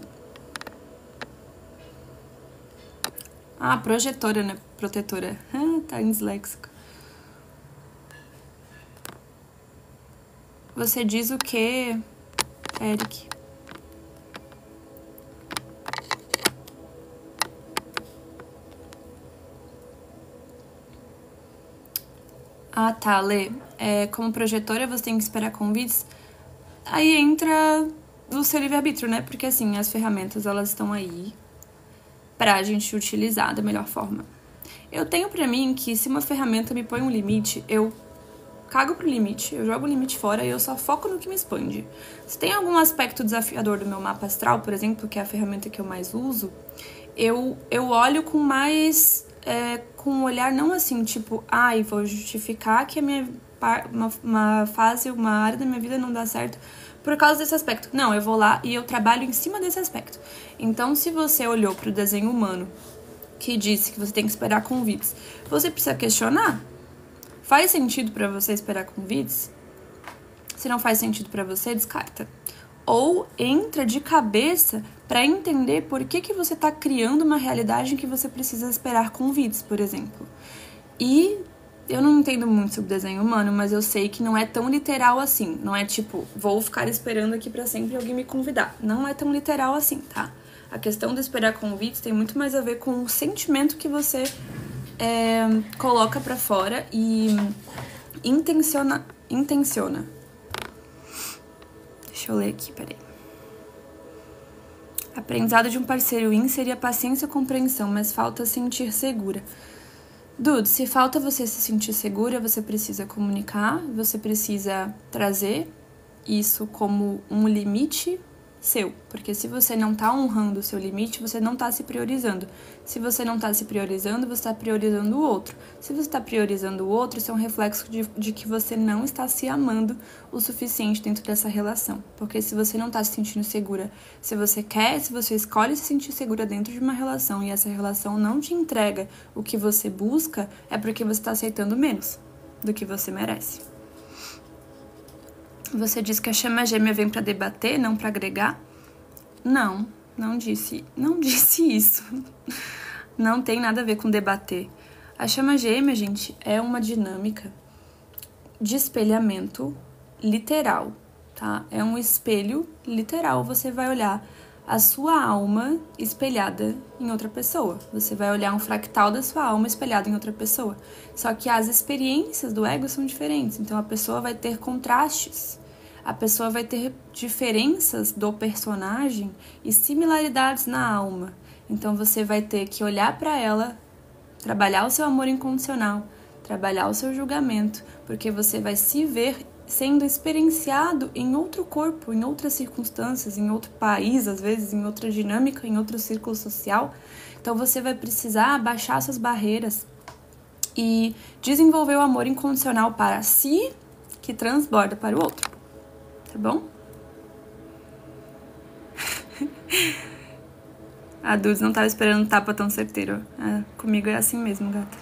S1: Ah, projetora, né? Protetora. Ah, tá em disléxico. Você diz o quê, Eric? Ah, tá, Lê. Como projetora, você tem que esperar convites. Aí entra o seu livre-arbítrio, né? Porque, assim, as ferramentas, elas estão aí pra gente utilizar da melhor forma. Eu tenho pra mim que se uma ferramenta me põe um limite, eu cago pro limite, eu jogo o limite fora e eu só foco no que me expande. Se tem algum aspecto desafiador do meu mapa astral, por exemplo, que é a ferramenta que eu mais uso, eu olho com mais... com um olhar não assim, tipo, vou justificar que uma fase, uma área da minha vida não dá certo por causa desse aspecto. Não, eu vou lá e eu trabalho em cima desse aspecto. Então, se você olhou pro desenho humano que disse que você tem que esperar convites, você precisa questionar. Faz sentido pra você esperar convites? Se não faz sentido pra você, descarta. Ou entra de cabeça para entender por que você está criando uma realidade em que você precisa esperar convites, por exemplo. E eu não entendo muito sobre desenho humano, mas eu sei que não é tão literal assim. Não é tipo, vou ficar esperando aqui para sempre alguém me convidar. Não é tão literal assim, tá? A questão de esperar convites tem muito mais a ver com o sentimento que você coloca pra fora e intenciona. Deixa eu ler aqui, peraí. Aprendizado de um parceiro in seria paciência e compreensão, mas falta sentir segura. Dude, se falta você se sentir segura, você precisa comunicar, você precisa trazer isso como um limite seu. Porque se você não tá honrando o seu limite, você não tá se priorizando. Se você não tá se priorizando, você tá priorizando o outro. Se você tá priorizando o outro, isso é um reflexo de que você não está se amando o suficiente dentro dessa relação. Porque se você não tá se sentindo segura, se você escolhe se sentir segura dentro de uma relação e essa relação não te entrega o que você busca, é porque você tá aceitando menos do que você merece. Você disse que a chama gêmea vem pra debater, não pra agregar? Não disse isso. Não tem nada a ver com debater. A chama gêmea, gente, é uma dinâmica de espelhamento literal, tá? É um espelho literal. Você vai olhar a sua alma espelhada em outra pessoa. Você vai olhar um fractal da sua alma espelhado em outra pessoa. Só que as experiências do ego são diferentes. Então, a pessoa vai ter contrastes. A pessoa vai ter diferenças do personagem e similaridades na alma. Então, você vai ter que olhar para ela, trabalhar o seu amor incondicional, trabalhar o seu julgamento, porque você vai se ver sendo experienciado em outro corpo, em outras circunstâncias, em outro país, às vezes, em outra dinâmica, em outro círculo social. Então, você vai precisar abaixar suas barreiras e desenvolver o amor incondicional para si, que transborda para o outro. Tá bom? A Dudes não tava esperando um tapa tão certeiro. Comigo é assim mesmo, gata.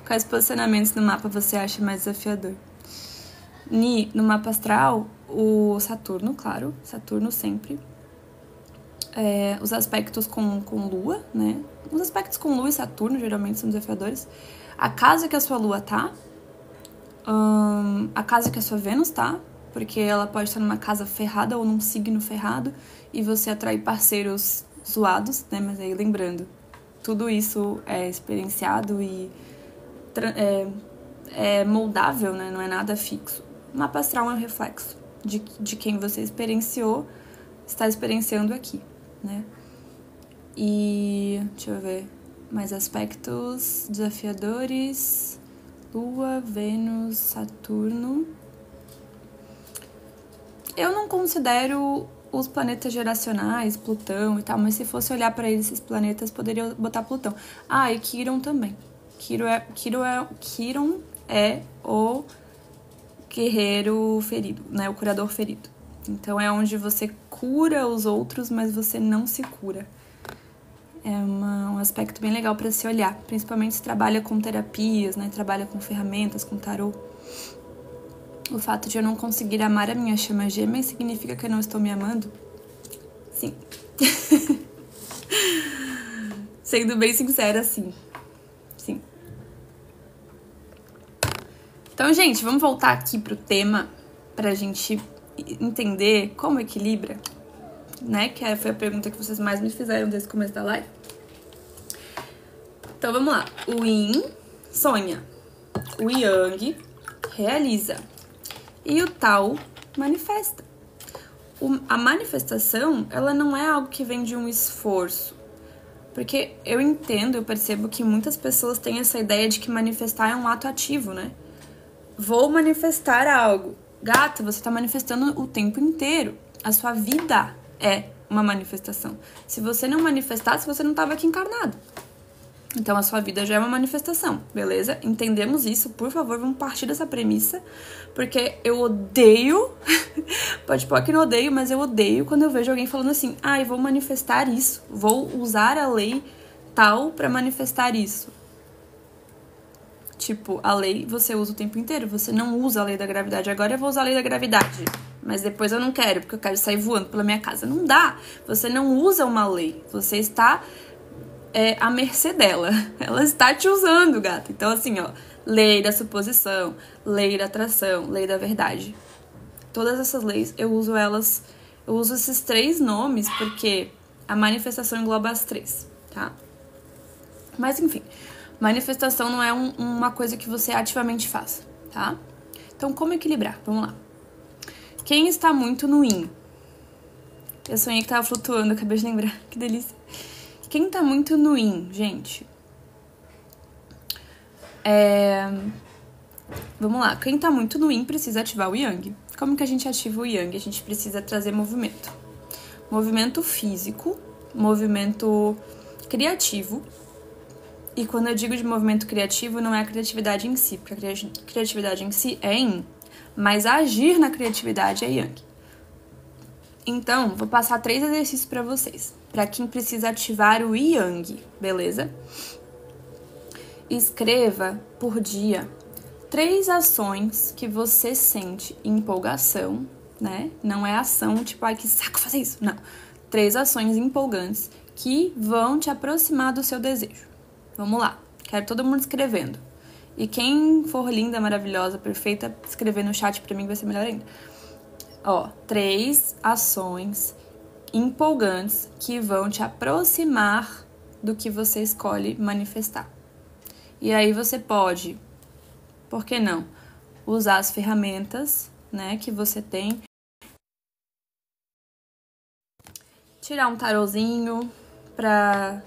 S1: Quais posicionamentos no mapa você acha mais desafiador? No mapa astral, o Saturno, claro. Saturno sempre. Os aspectos com Lua, né? Os aspectos com Lua e Saturno geralmente são desafiadores. A casa que a sua Lua tá. A casa que a sua Vênus tá. Porque ela pode estar numa casa ferrada ou num signo ferrado. E você atrai parceiros zoados, né? Mas aí lembrando, tudo isso é experienciado e é moldável, né? Não é nada fixo. O mapa astral é um reflexo de quem você experienciou, está experienciando aqui, né? E deixa eu ver mais aspectos desafiadores. Lua, Vênus, Saturno. Eu não considero os planetas geracionais, Plutão e tal, mas se fosse olhar para esses planetas, poderia botar Plutão. E Quiron também. Quiron é o guerreiro ferido, né? O curador ferido. Então é onde você cura os outros, mas você não se cura. É um aspecto bem legal para se olhar, principalmente se trabalha com terapias, né? Trabalha com ferramentas, com tarô. O fato de eu não conseguir amar a minha chama gêmea significa que eu não estou me amando? Sim. Sendo bem sincera, sim. Sim. Então, gente, vamos voltar aqui pro tema pra gente entender como equilibra, né? Que foi a pergunta que vocês mais me fizeram desde o começo da live. Então, vamos lá. O Yin sonha. O Yang realiza. E o Tao manifesta. A manifestação, ela não é algo que vem de um esforço. Porque eu percebo que muitas pessoas têm essa ideia de que manifestar é um ato ativo, né? Vou manifestar algo. Gata, você tá manifestando o tempo inteiro. A sua vida é uma manifestação. Se você não manifestasse, você não tava aqui encarnado. Então, a sua vida já é uma manifestação, beleza? Entendemos isso, por favor, vamos partir dessa premissa, porque eu odeio, pode pôr que não odeio, mas eu odeio quando eu vejo alguém falando assim, eu vou manifestar isso, vou usar a lei tal pra manifestar isso. Tipo, a lei você usa o tempo inteiro, você não usa a lei da gravidade. Agora eu vou usar a lei da gravidade, mas depois eu não quero, porque eu quero sair voando pela minha casa. Não dá, você não usa uma lei, você está... à mercê dela. Ela está te usando, gata. Então, assim, lei da suposição, lei da atração, lei da verdade. Todas essas leis, eu uso esses 3 nomes porque A manifestação engloba as 3, tá? Mas enfim, manifestação não é uma coisa que você ativamente faz, tá? Então, como equilibrar? Vamos lá. Quem está muito no yin? Eu sonhei que tava flutuando, acabei de lembrar. Que delícia. Quem tá muito no yin, gente? Vamos lá. Quem tá muito no yin precisa ativar o yang. Como que a gente ativa o yang? A gente precisa trazer movimento. Movimento físico, movimento criativo. E quando eu digo de movimento criativo, não é a criatividade em si, porque a criatividade em si é yin. Mas agir na criatividade é yang. Então, vou passar 3 exercícios para vocês, para quem precisa ativar o yang, beleza? Escreva por dia 3 ações que você sente empolgação, né? Não é ação tipo, ai, que saco fazer isso. Não. 3 ações empolgantes que vão te aproximar do seu desejo. Vamos lá. Quero todo mundo escrevendo. E quem for linda, maravilhosa, perfeita, escrever no chat pra mim vai ser melhor ainda. 3 ações empolgantes que vão te aproximar do que você escolhe manifestar. E aí você pode, por que não, usar as ferramentas, né, que você tem. Tirar um tarozinho pra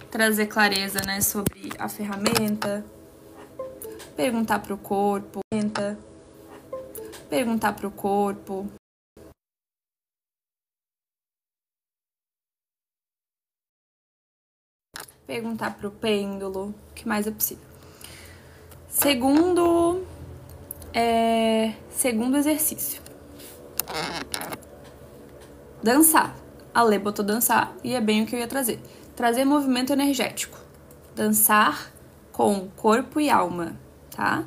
S1: trazer clareza, né, sobre a ferramenta. Perguntar pro corpo. Perguntar pro corpo. Perguntar pro pêndulo. O que mais é possível? Segundo exercício. Dançar. A Lê botou dançar e é bem o que eu ia trazer. Trazer movimento energético. Dançar com corpo e alma, tá?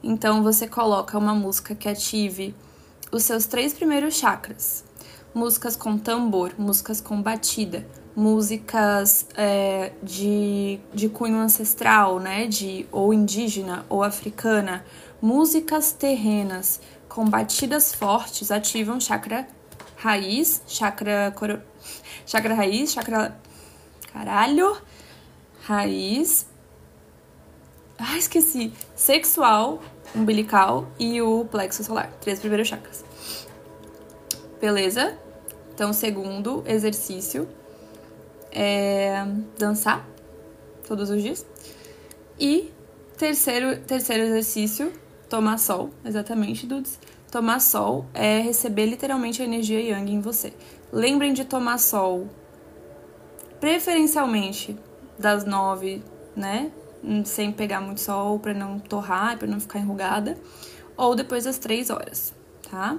S1: Então, você coloca uma música que ative os seus 3 primeiros chakras. Músicas com tambor, músicas com batida, músicas de cunho ancestral, né? Ou indígena ou africana. Músicas terrenas com batidas fortes ativam chakra raiz, chakra raiz. Ah, esqueci. Sexual, umbilical e o plexo solar. 3 primeiros chakras. Beleza? Então, segundo exercício é dançar todos os dias. E terceiro exercício, tomar sol. Exatamente, Dudes. Tomar sol é receber literalmente a energia yang em você. Lembrem de tomar sol, preferencialmente das 9, né? Sem pegar muito sol, pra não torrar, pra não ficar enrugada. Ou depois das 3 horas, tá?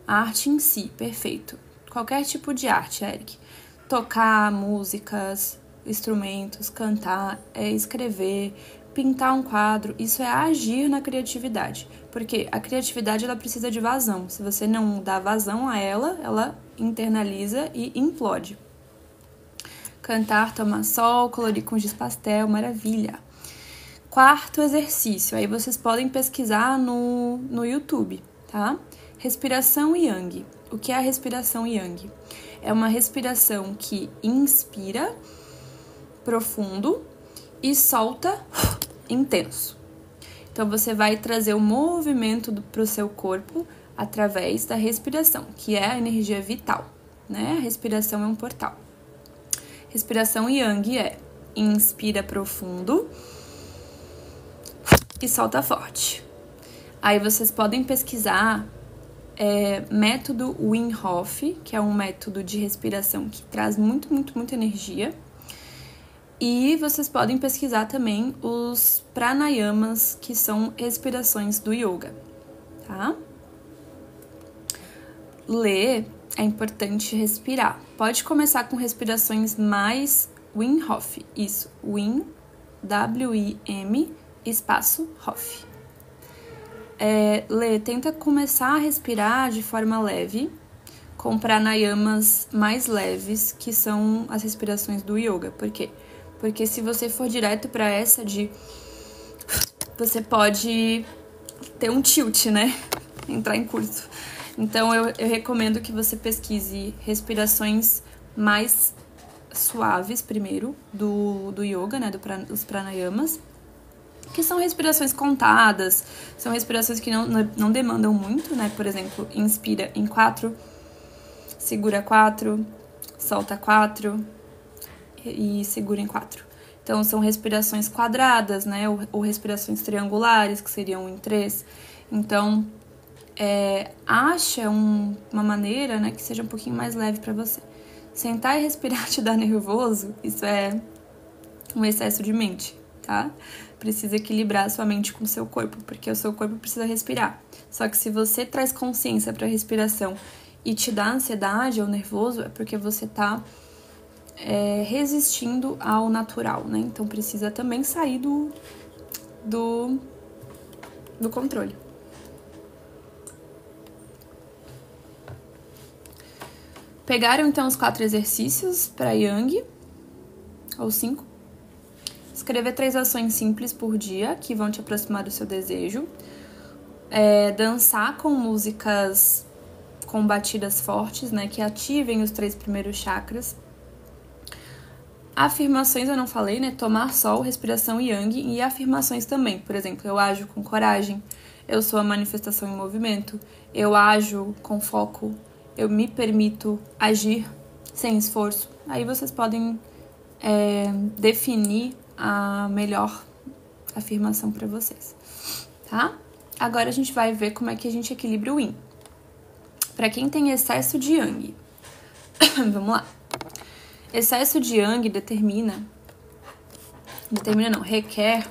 S1: A arte em si, perfeito. Qualquer tipo de arte, Eric. Tocar músicas, instrumentos, cantar, escrever, pintar um quadro. Isso é agir na criatividade. Porque a criatividade, ela precisa de vazão. Se você não dá vazão a ela, ela internaliza e implode. Cantar, tomar sol, colorir com giz pastel, maravilha. 4º exercício, aí vocês podem pesquisar no YouTube, tá? Respiração yang. O que é a respiração yang? É uma respiração que inspira profundo e solta intenso. Então, você vai trazer o movimento para o seu corpo através da respiração, que é a energia vital, né? A respiração é um portal. Respiração yang é inspira profundo e solta forte. Aí vocês podem pesquisar método Wim Hof, que é um método de respiração que traz muito, muito, muita energia. E vocês podem pesquisar também os pranayamas, que são respirações do yoga, tá? Ler é importante respirar. Pode começar com respirações mais Wim Hof. Isso, Wim, W-I-M, espaço Hof. Lê, tenta começar a respirar de forma leve, com pranayamas mais leves, que são as respirações do yoga. Por quê? Porque se você for direto para essa você pode ter um tilt, né? Entrar em curso. Então, eu recomendo que você pesquise respirações mais suaves primeiro do yoga, né, dos pranayamas, que são respirações contadas, são respirações que não demandam muito, né? Por exemplo, inspira em 4, segura 4, solta 4 e segura em 4. Então, são respirações quadradas, né? Ou respirações triangulares, que seriam em 3. Então, acha uma maneira, né, que seja um pouquinho mais leve para você. Sentar e respirar te dá nervoso, isso é um excesso de mente, tá? Precisa equilibrar a sua mente com o seu corpo, porque o seu corpo precisa respirar. Só que se você traz consciência para a respiração e te dá ansiedade ou nervoso, é porque você tá resistindo ao natural, né? Então precisa também sair do controle. Pegaram então os 4 exercícios para Yang, ou 5. Escrever 3 ações simples por dia que vão te aproximar do seu desejo. Dançar com músicas com batidas fortes, né, que ativem os 3 primeiros chakras. Afirmações eu não falei, né? Tomar sol, respiração Yang, e afirmações também. Por exemplo, eu ajo com coragem, eu sou a manifestação em movimento, eu ajo com foco, eu me permito agir sem esforço. Aí vocês podem definir a melhor afirmação para vocês, tá? Agora a gente vai ver como é que a gente equilibra o Yin. Para quem tem excesso de Yang, vamos lá. Excesso de Yang requer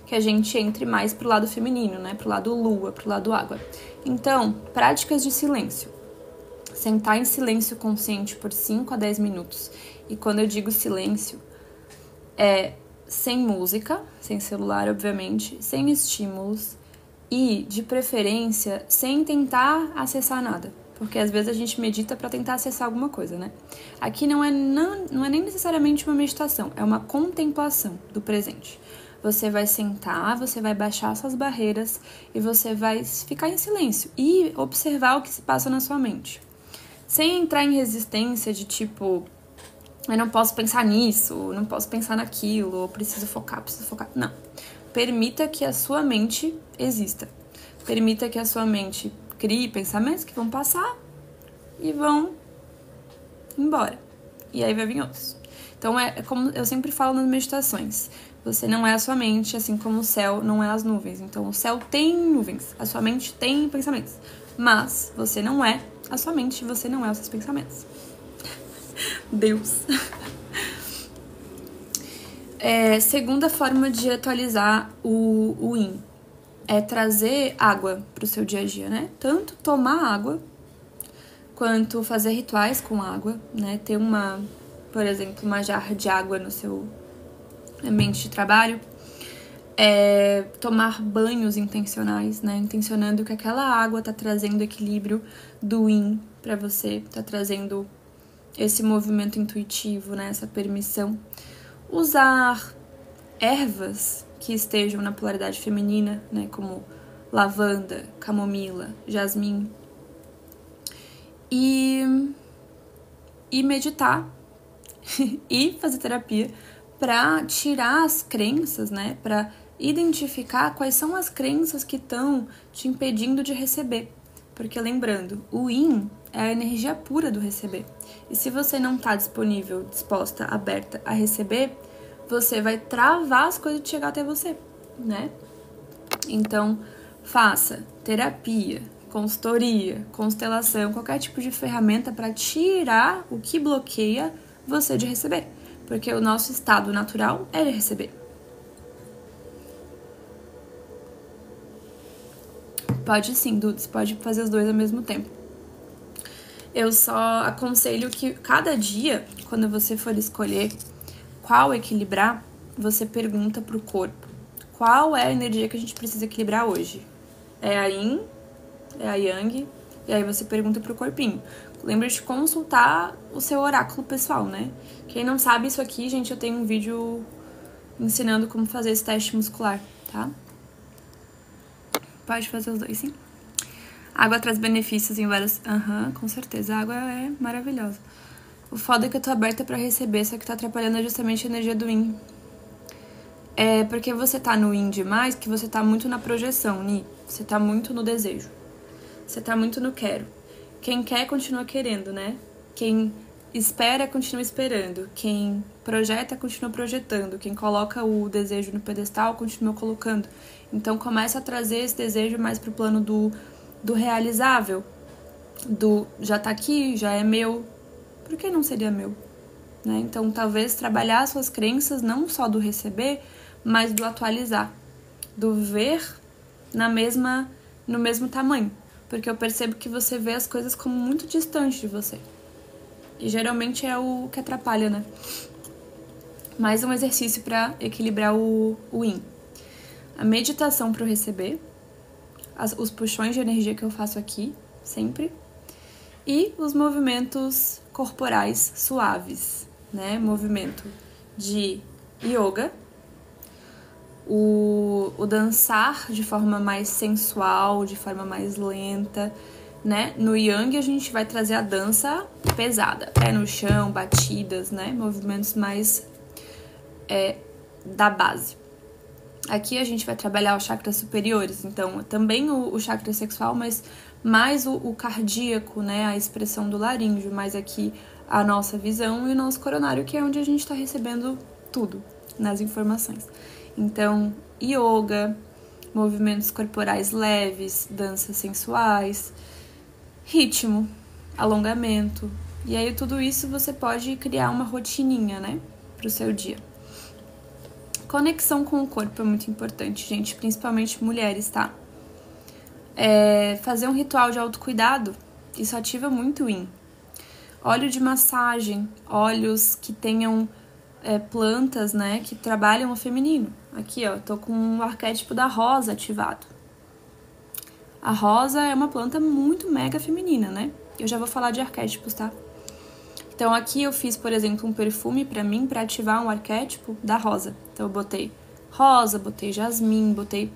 S1: que a gente entre mais pro lado feminino, né? Pro lado lua, pro lado água. Então, práticas de silêncio. Sentar em silêncio consciente por 5 a 10 minutos. E quando eu digo silêncio, sem música, sem celular, obviamente, sem estímulos e, de preferência, sem tentar acessar nada. Porque às vezes a gente medita para tentar acessar alguma coisa, né? Aqui não é nem necessariamente uma meditação, é uma contemplação do presente. Você vai sentar, você vai baixar suas barreiras e você vai ficar em silêncio e observar o que se passa na sua mente. Sem entrar em resistência de tipo, eu não posso pensar nisso, não posso pensar naquilo, ou preciso focar. Não. Permita que a sua mente exista. Permita que a sua mente crie pensamentos que vão passar e vão embora. E aí vai vir outros. Então, é como eu sempre falo nas meditações. Você não é a sua mente, assim como o céu não é as nuvens. Então, o céu tem nuvens, a sua mente tem pensamentos. Mas você não é a sua mente, você não é os seus pensamentos. Deus. Segunda forma de atualizar o Yin é trazer água pro seu dia a dia, né? Tanto tomar água, quanto fazer rituais com água, né? Ter por exemplo, uma jarra de água no seu ambiente de trabalho. Tomar banhos intencionais, né? Intencionando que aquela água tá trazendo equilíbrio do Yin pra você, tá trazendo esse movimento intuitivo, né? Essa permissão. Usar ervas que estejam na polaridade feminina, né, como lavanda, camomila, jasmim. E meditar e fazer terapia para tirar as crenças, né, para identificar quais são as crenças que estão te impedindo de receber. Porque lembrando, o Yin é a energia pura do receber. E se você não está disponível, disposta, aberta a receber, você vai travar as coisas de chegar até você, né? Então, faça terapia, consultoria, constelação, qualquer tipo de ferramenta para tirar o que bloqueia você de receber. Porque o nosso estado natural é de receber. Pode sim, Dudes, pode fazer os dois ao mesmo tempo. Eu só aconselho que cada dia, quando você for escolher qual equilibrar, você pergunta pro corpo. Qual é a energia que a gente precisa equilibrar hoje? É a Yin? É a Yang? E aí você pergunta pro corpinho. Lembra de consultar o seu oráculo pessoal, né? Quem não sabe isso aqui, gente, eu tenho um vídeo ensinando como fazer esse teste muscular, tá? Pode fazer os dois, sim. Água traz benefícios em várias... com certeza. A água é maravilhosa. O foda é que eu tô aberta pra receber, só que tá atrapalhando justamente a energia do Yin. É porque você tá no Yin demais, que você tá muito na projeção, Ni. Você tá muito no desejo. Você tá muito no quero. Quem quer, continua querendo, né? Quem espera, continua esperando. Quem projeta, continua projetando. Quem coloca o desejo no pedestal, continua colocando. Então começa a trazer esse desejo mais pro plano do realizável. Do já tá aqui, já é meu. Por que não seria meu? Né? Então talvez trabalhar suas crenças não só do receber, mas do atualizar. Do ver no mesmo tamanho. Porque eu percebo que você vê as coisas como muito distante de você. E geralmente é o que atrapalha, né? Mais um exercício para equilibrar o Yin. A meditação para o receber. Os puxões de energia que eu faço aqui, sempre. E os movimentos corporais suaves, né? Movimento de yoga. O dançar de forma mais sensual, de forma mais lenta, né? No Yang a gente vai trazer a dança pesada, pé no chão, batidas, né? Movimentos mais da base. Aqui a gente vai trabalhar os chakras superiores, então também o chakra sexual, mas mais o cardíaco, né? A expressão do laríngeo, mais aqui a nossa visão e o nosso coronário, que é onde a gente está recebendo tudo nas informações. Então, yoga, movimentos corporais leves, danças sensuais, ritmo, alongamento. E aí tudo isso você pode criar uma rotininha, né, pro seu dia. Conexão com o corpo é muito importante, gente, principalmente mulheres, tá? Fazer um ritual de autocuidado, isso ativa muito o Yin. Óleo de massagem, óleos que tenham plantas, né, que trabalham o feminino. Aqui, ó, tô com o arquétipo da rosa ativado. A rosa é uma planta muito mega feminina, né? Eu já vou falar de arquétipos, tá? Então aqui eu fiz, por exemplo, um perfume pra mim, pra ativar um arquétipo da rosa. Então eu botei rosa, botei jasmim, botei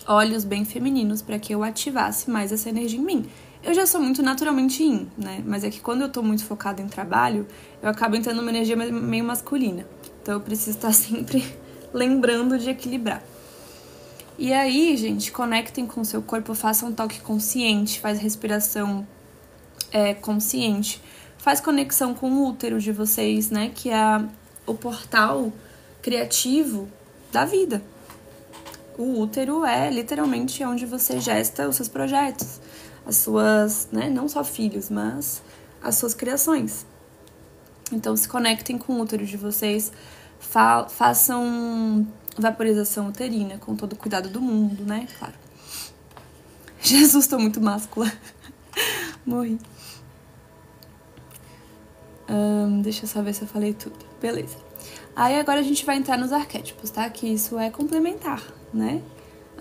S1: óleos bem femininos pra que eu ativasse mais essa energia em mim. Eu já sou muito naturalmente Yin, né? Mas é que quando eu tô muito focada em trabalho, eu acabo entrando numa energia meio masculina. Então eu preciso estar sempre lembrando de equilibrar. E aí, gente, conectem com o seu corpo, façam um toque consciente, faz respiração consciente, faz conexão com o útero de vocês, né? Que é o portal criativo da vida. O útero é literalmente onde você gesta os seus projetos, as suas, né? Não só filhos, mas as suas criações. Então se conectem com o útero de vocês, façam vaporização uterina com todo o cuidado do mundo, né? Claro. Jesus, tô muito máscula. Morri. Deixa eu só ver se eu falei tudo. Beleza. Aí agora a gente vai entrar nos arquétipos, tá? Que isso é complementar, né?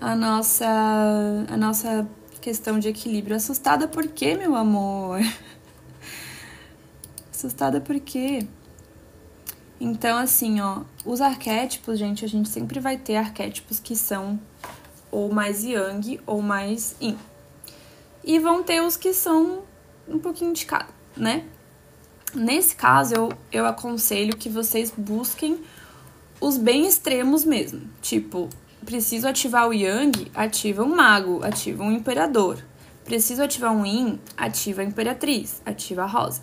S1: A nossa questão de equilíbrio. Assustada por quê, meu amor? Assustada por quê? Então, assim, ó, os arquétipos, gente, a gente sempre vai ter arquétipos que são ou mais yang ou mais yin. E vão ter os que são um pouquinho de cada, né? Nesse caso, eu aconselho que vocês busquem os bem extremos mesmo. Tipo, preciso ativar o yang, ativa um mago, ativa um imperador. Preciso ativar um yin, ativa a imperatriz, ativa a rosa.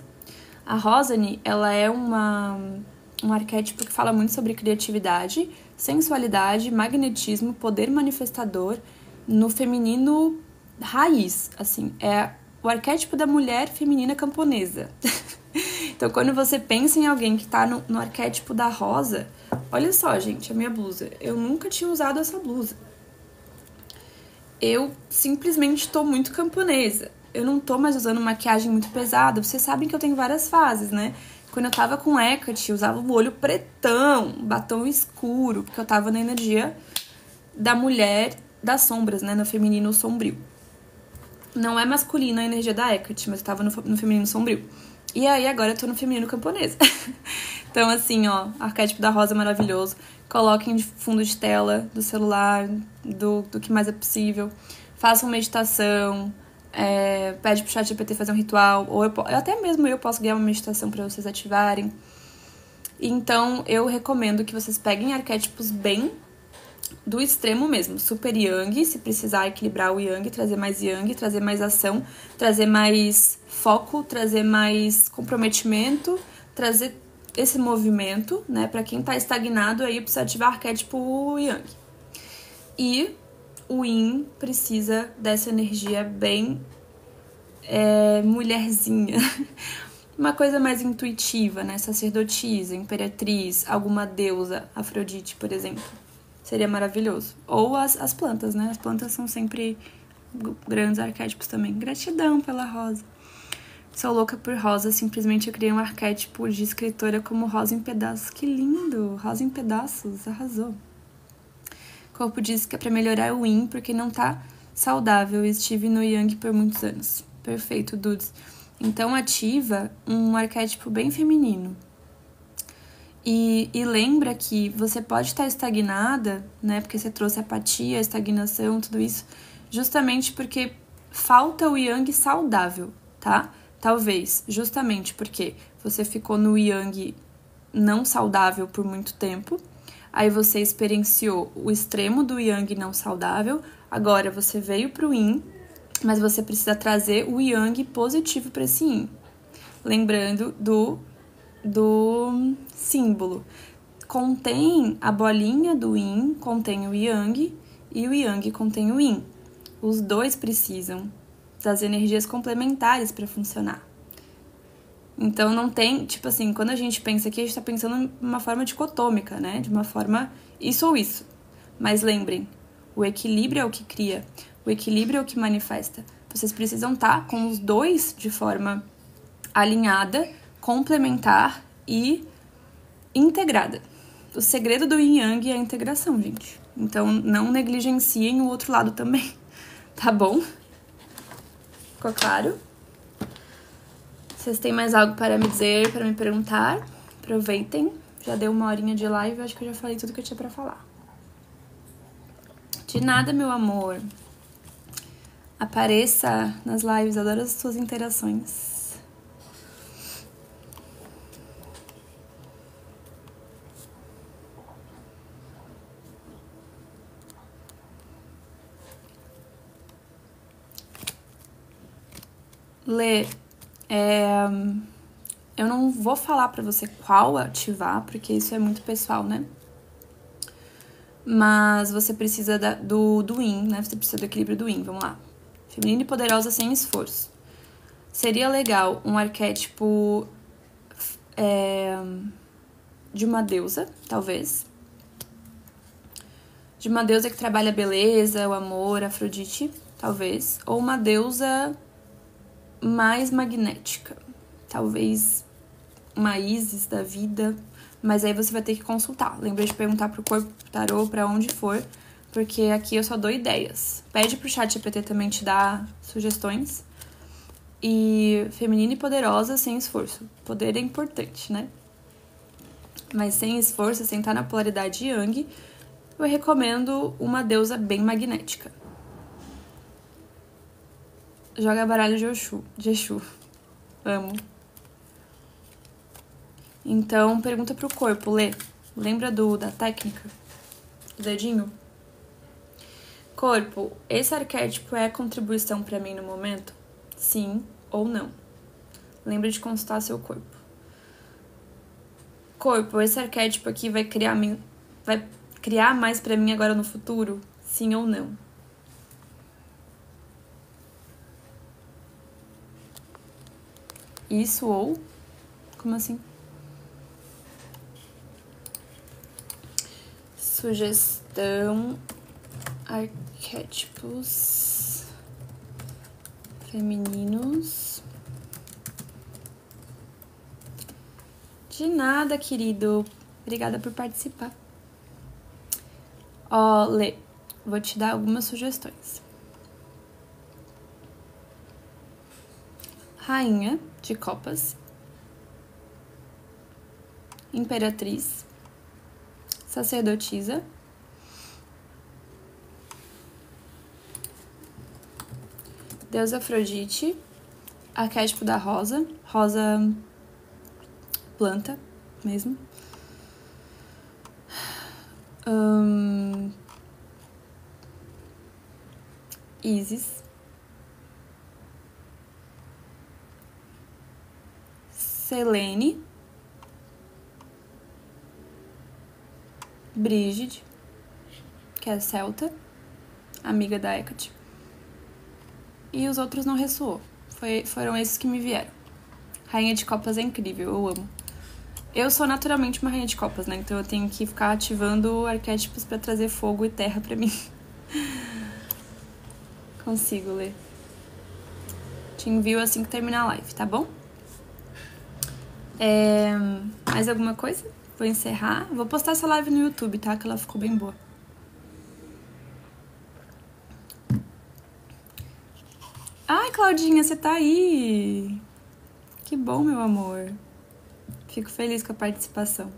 S1: A rosa, ela é um arquétipo que fala muito sobre criatividade, sensualidade, magnetismo, poder manifestador no feminino raiz, assim, é o arquétipo da mulher feminina camponesa. Então, quando você pensa em alguém que tá no arquétipo da rosa, olha só, gente, a minha blusa, eu nunca tinha usado essa blusa. Eu simplesmente tô muito camponesa. Eu não tô mais usando maquiagem muito pesada. Vocês sabem que eu tenho várias fases, né? Quando eu tava com Hecate, eu usava o olho pretão, batom escuro, porque eu tava na energia da mulher das sombras, né? No feminino sombrio. Não é masculina a energia da Hecate, mas eu tava no feminino sombrio. E aí, agora eu tô no feminino camponesa. Então, assim, ó, arquétipo da rosa maravilhoso. Coloquem de fundo de tela do celular, do que mais é possível. Façam meditação. Pede pro ChatGPT fazer um ritual, ou até mesmo eu posso guiar uma meditação para vocês ativarem. Então, eu recomendo que vocês peguem arquétipos bem do extremo mesmo, super yang, se precisar equilibrar o yang, trazer mais ação, trazer mais foco, trazer mais comprometimento, trazer esse movimento, né? Pra quem tá estagnado aí, precisa ativar arquétipo yang. E o yin precisa dessa energia bem mulherzinha. Uma coisa mais intuitiva, né? Sacerdotisa, imperatriz, alguma deusa, Afrodite, por exemplo. Seria maravilhoso. Ou as plantas, né? As plantas são sempre grandes arquétipos também. Gratidão pela rosa. Sou louca por rosa, simplesmente eu criei um arquétipo de escritora como Rosa em Pedaços. Que lindo! Rosa em Pedaços, arrasou. O corpo diz que é pra melhorar o yin, porque não tá saudável. Estive no yang por muitos anos. Perfeito, Dudes. Então ativa um arquétipo bem feminino. E lembra que você pode estar estagnada, né? Porque você trouxe apatia, estagnação, tudo isso, justamente porque falta o yang saudável, tá? Talvez, justamente porque você ficou no yang não saudável por muito tempo, aí você experienciou o extremo do yang não saudável, agora você veio pro yin, mas você precisa trazer o yang positivo para esse yin. Lembrando do símbolo. Contém a bolinha do yin, contém o yang, e o yang contém o yin. Os dois precisam das energias complementares para funcionar. Então não tem, tipo assim, quando a gente pensa aqui, a gente tá pensando de uma forma dicotômica, né? De uma forma isso ou isso. Mas lembrem, o equilíbrio é o que cria, o equilíbrio é o que manifesta. Vocês precisam estar com os dois de forma alinhada, complementar e integrada. O segredo do yin yang é a integração, gente. Então não negligenciem o outro lado também, tá bom? Ficou claro? Vocês têm mais algo para me dizer, para me perguntar? Aproveitem. Já deu 1 horinha de live, acho que eu já falei tudo que eu tinha pra falar. De nada, meu amor. Apareça nas lives, adoro as suas interações. Lê, eu não vou falar pra você qual ativar, porque isso é muito pessoal, né? Mas você precisa do yin, né? Você precisa do equilíbrio do yin, vamos lá. Feminina e poderosa sem esforço. Seria legal um arquétipo de uma deusa, talvez. De uma deusa que trabalha a beleza, o amor, a Afrodite, talvez. Ou uma deusa mais magnética, talvez uma Isis da vida, mas aí você vai ter que consultar. Lembra de perguntar pro corpo, pro tarô, pra onde for, porque aqui eu só dou ideias. Pede pro ChatGPT também te dar sugestões. E feminina e poderosa sem esforço. Poder é importante, né? Mas sem esforço, sem estar na polaridade yang, eu recomendo uma deusa bem magnética. Joga baralho de Exu. Amo. Então, pergunta pro corpo, Lê. Lembra da técnica? Do dedinho? Corpo, esse arquétipo é contribuição pra mim no momento? Sim ou não? Lembra de consultar seu corpo. Corpo, esse arquétipo aqui vai criar mais pra mim agora no futuro? Sim ou não? Isso ou? Como assim? Sugestão, arquétipos femininos. De nada, querido. Obrigada por participar. Ó, Lê, vou te dar algumas sugestões. Rainha de Copas, Imperatriz, Sacerdotisa, Deusa Afrodite, arquétipo da rosa, rosa planta mesmo. Isis. Selene. Brígide, que é celta, amiga da Hecate. E os outros não ressoou. Foram esses que me vieram. Rainha de Copas é incrível, eu amo. Eu sou naturalmente uma Rainha de Copas, né? Então eu tenho que ficar ativando arquétipos pra trazer fogo e terra pra mim. Consigo ler. Te envio assim que terminar a live, tá bom? Mais alguma coisa? Vou encerrar. Vou postar essa live no YouTube, tá? Que ela ficou bem boa. Ai, Claudinha, você tá aí! Que bom, meu amor. Fico feliz com a participação.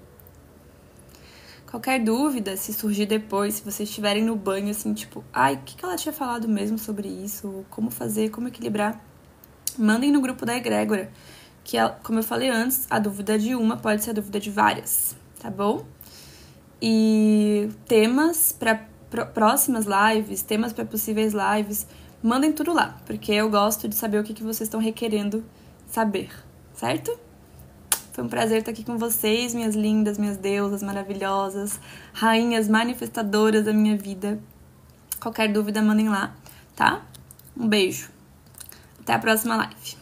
S1: Qualquer dúvida, se surgir depois, se vocês estiverem no banho, assim, tipo, ai, o que ela tinha falado mesmo sobre isso? Como fazer, como equilibrar? Mandem no grupo da egrégora. Que, como eu falei antes, a dúvida de uma pode ser a dúvida de várias, tá bom? E temas para próximas lives, temas para possíveis lives, mandem tudo lá, porque eu gosto de saber o que vocês estão requerendo saber, certo? Foi um prazer estar aqui com vocês, minhas lindas, minhas deusas maravilhosas, rainhas manifestadoras da minha vida. Qualquer dúvida, mandem lá, tá? Um beijo. Até a próxima live.